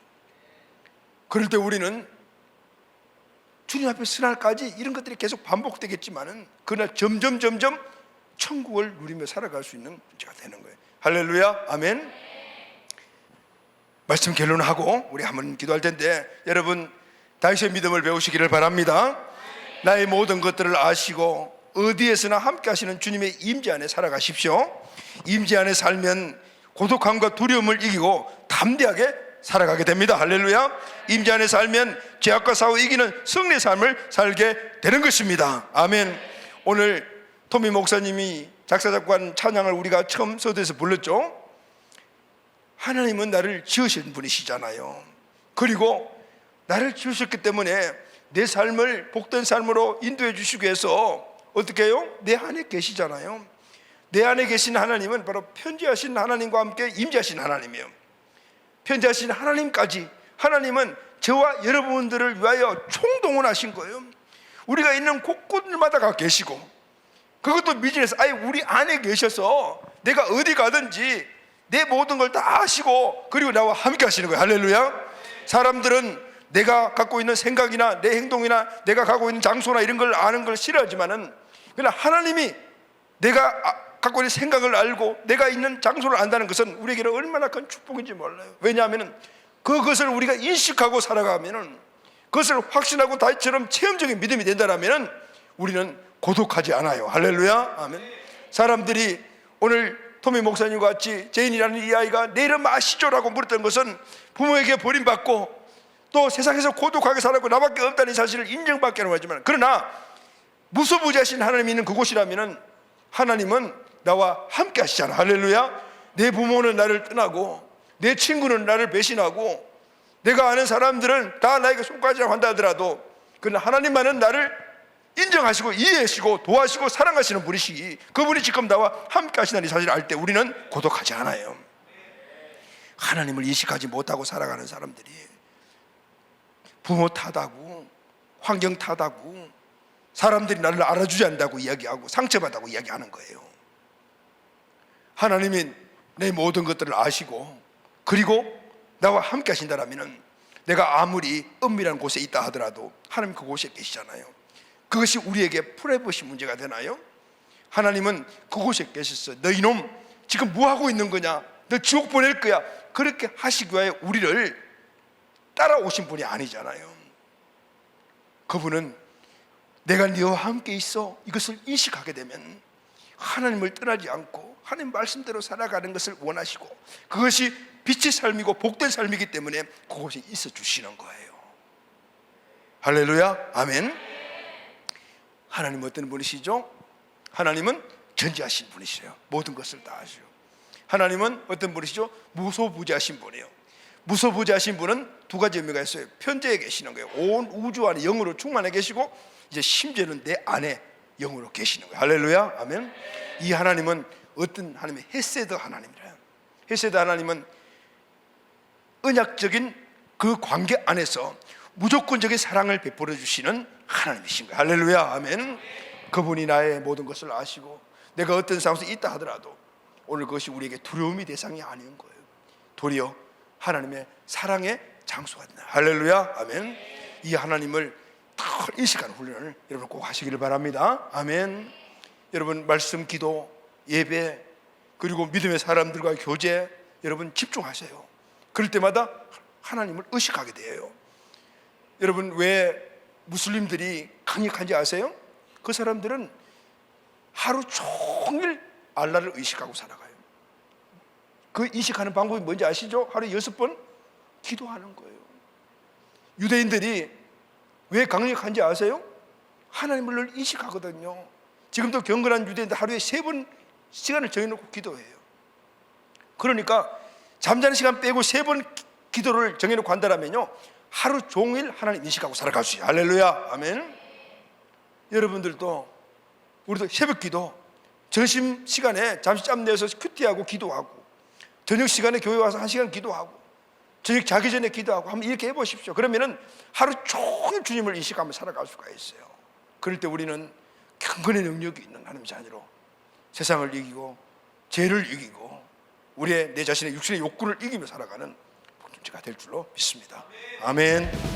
그럴 때 우리는 주님 앞에 서날까지 이런 것들이 계속 반복되겠지만은 그날 점점 천국을 누리며 살아갈 수 있는 문제가 되는 거예요. 할렐루야, 아멘. 말씀 결론하고 우리 한번 기도할 텐데, 여러분 다윗의 믿음을 배우시기를 바랍니다. 나의 모든 것들을 아시고 어디에서나 함께 하시는 주님의 임재 안에 살아가십시오. 임재 안에 살면 고독함과 두려움을 이기고 담대하게 살아가게 됩니다. 할렐루야. 임재 안에 살면 죄악과 싸워 이기는 승리의 삶을 살게 되는 것입니다. 아멘. 오늘 토미 목사님이 작사 작곡한 찬양을 우리가 처음 서두에서 불렀죠. 하나님은 나를 지으신 분이시잖아요. 그리고 나를 지으셨기 때문에 내 삶을 복된 삶으로 인도해 주시기 위해서 어떻게 해요? 내 안에 계시잖아요. 내 안에 계신 하나님은 바로 편지하신 하나님과 함께 임재하신 하나님이에요. 편지하신 하나님까지, 하나님은 저와 여러분들을 위하여 총동원하신 거예요. 우리가 있는 곳곳마다 가 계시고, 그것도 미진해서 아예 우리 안에 계셔서 내가 어디 가든지 내 모든 걸 다 아시고, 그리고 나와 함께 하시는 거예요. 할렐루야. 사람들은 내가 갖고 있는 생각이나 내 행동이나 내가 가고 있는 장소나 이런 걸 아는 걸 싫어하지만은, 그러나 하나님이 내가 갖고 있는 생각을 알고 내가 있는 장소를 안다는 것은 우리에게는 얼마나 큰 축복인지 몰라요. 왜냐하면 그것을 우리가 인식하고 살아가면은, 그것을 확신하고 다윗처럼 체험적인 믿음이 된다면 우리는 고독하지 않아요. 할렐루야. 아멘. 사람들이 오늘 토미 목사님과 같이 제인이라는 이 아이가 내 이름 아시죠라고 물었던 것은 부모에게 버림받고 또 세상에서 고독하게 살았고 나밖에 없다는 사실을 인정받게 하는 거지만, 그러나 무소부지하신 하나님이 있는 그곳이라면 하나님은 나와 함께 하시잖아. 할렐루야. 내 부모는 나를 떠나고 내 친구는 나를 배신하고 내가 아는 사람들은 다 나에게 손가락질하고 한다 하더라도, 그러나 하나님만은 나를 인정하시고 이해하시고 도와주시고 사랑하시는 분이시기, 그분이 지금 나와 함께 하시다는 사실을 알 때 우리는 고독하지 않아요. 하나님을 인식하지 못하고 살아가는 사람들이 부모 탓하고 환경 탓하고 사람들이 나를 알아주지 않는다고 이야기하고 상처받다고 이야기하는 거예요. 하나님이 내 모든 것들을 아시고 그리고 나와 함께 하신다면 내가 아무리 은밀한 곳에 있다 하더라도 하나님 그곳에 계시잖아요. 그것이 우리에게 프라이버시 문제가 되나요? 하나님은 그곳에 계셨어요. 너 이놈 지금 뭐하고 있는 거냐, 너 지옥 보낼 거야, 그렇게 하시기 위해 우리를 따라오신 분이 아니잖아요. 그분은 내가 너와 함께 있어 이것을 인식하게 되면 하나님을 떠나지 않고 하나님 말씀대로 살아가는 것을 원하시고, 그것이 빛의 삶이고 복된 삶이기 때문에 그곳에 있어 주시는 거예요. 할렐루야. 아멘. 하나님은 어떤 분이시죠? 하나님은 전지하신 분이시래요. 모든 것을 다 아시죠. 하나님은 어떤 분이시죠? 무소부지하신 분이에요. 무소부지하신 분은 두 가지 의미가 있어요. 편재에 계시는 거예요. 온 우주 안에 영으로 충만해 계시고, 이제 심지어는 내 안에 영으로 계시는 거예요. 할렐루야. 아멘. 이 하나님은 어떤 하나님의 헤세드 하나님이래요. 헤세드 하나님은 언약적인 그 관계 안에서 무조건적인 사랑을 베풀어 주시는 하나님이신 거예요. 할렐루야. 아멘. 그분이 나의 모든 것을 아시고 내가 어떤 상황에서 있다 하더라도 오늘 그것이 우리에게 두려움이 대상이 아닌 거예요. 도리어 하나님의 사랑의 장소가 된다. 할렐루야. 아멘. 이 하나님을 다 인식하는 훈련을 여러분 꼭 하시기를 바랍니다. 아멘. 여러분 말씀, 기도, 예배, 그리고 믿음의 사람들과의 교제, 여러분 집중하세요. 그럴 때마다 하나님을 의식하게 돼요. 여러분 왜 무슬림들이 강력한지 아세요? 그 사람들은 하루 종일 알라를 의식하고 살아가요. 그 인식하는 방법이 뭔지 아시죠? 하루에 6번 기도하는 거예요. 유대인들이 왜 강력한지 아세요? 하나님을 늘 인식하거든요. 지금도 경건한 유대인들 하루에 3번 시간을 정해놓고 기도해요. 그러니까 잠자는 시간 빼고 3번 기도를 정해놓고 한다면요, 하루 종일 하나님 인식하고 살아갈 수 있어요. 할렐루야. 아멘. 여러분들도 우리도 새벽 기도, 점심시간에 잠시 짬 내서 큐티하고 기도하고, 저녁 시간에 교회 와서 1시간 기도하고, 저녁 자기 전에 기도하고 한번 이렇게 해보십시오. 그러면은 하루 종일 주님을 인식하며 살아갈 수가 있어요. 그럴 때 우리는 경건의 능력이 있는 하나님의 자녀로 세상을 이기고 죄를 이기고 우리의 내 자신의 육신의 욕구를 이기며 살아가는 복음자가 될 줄로 믿습니다. 아멘.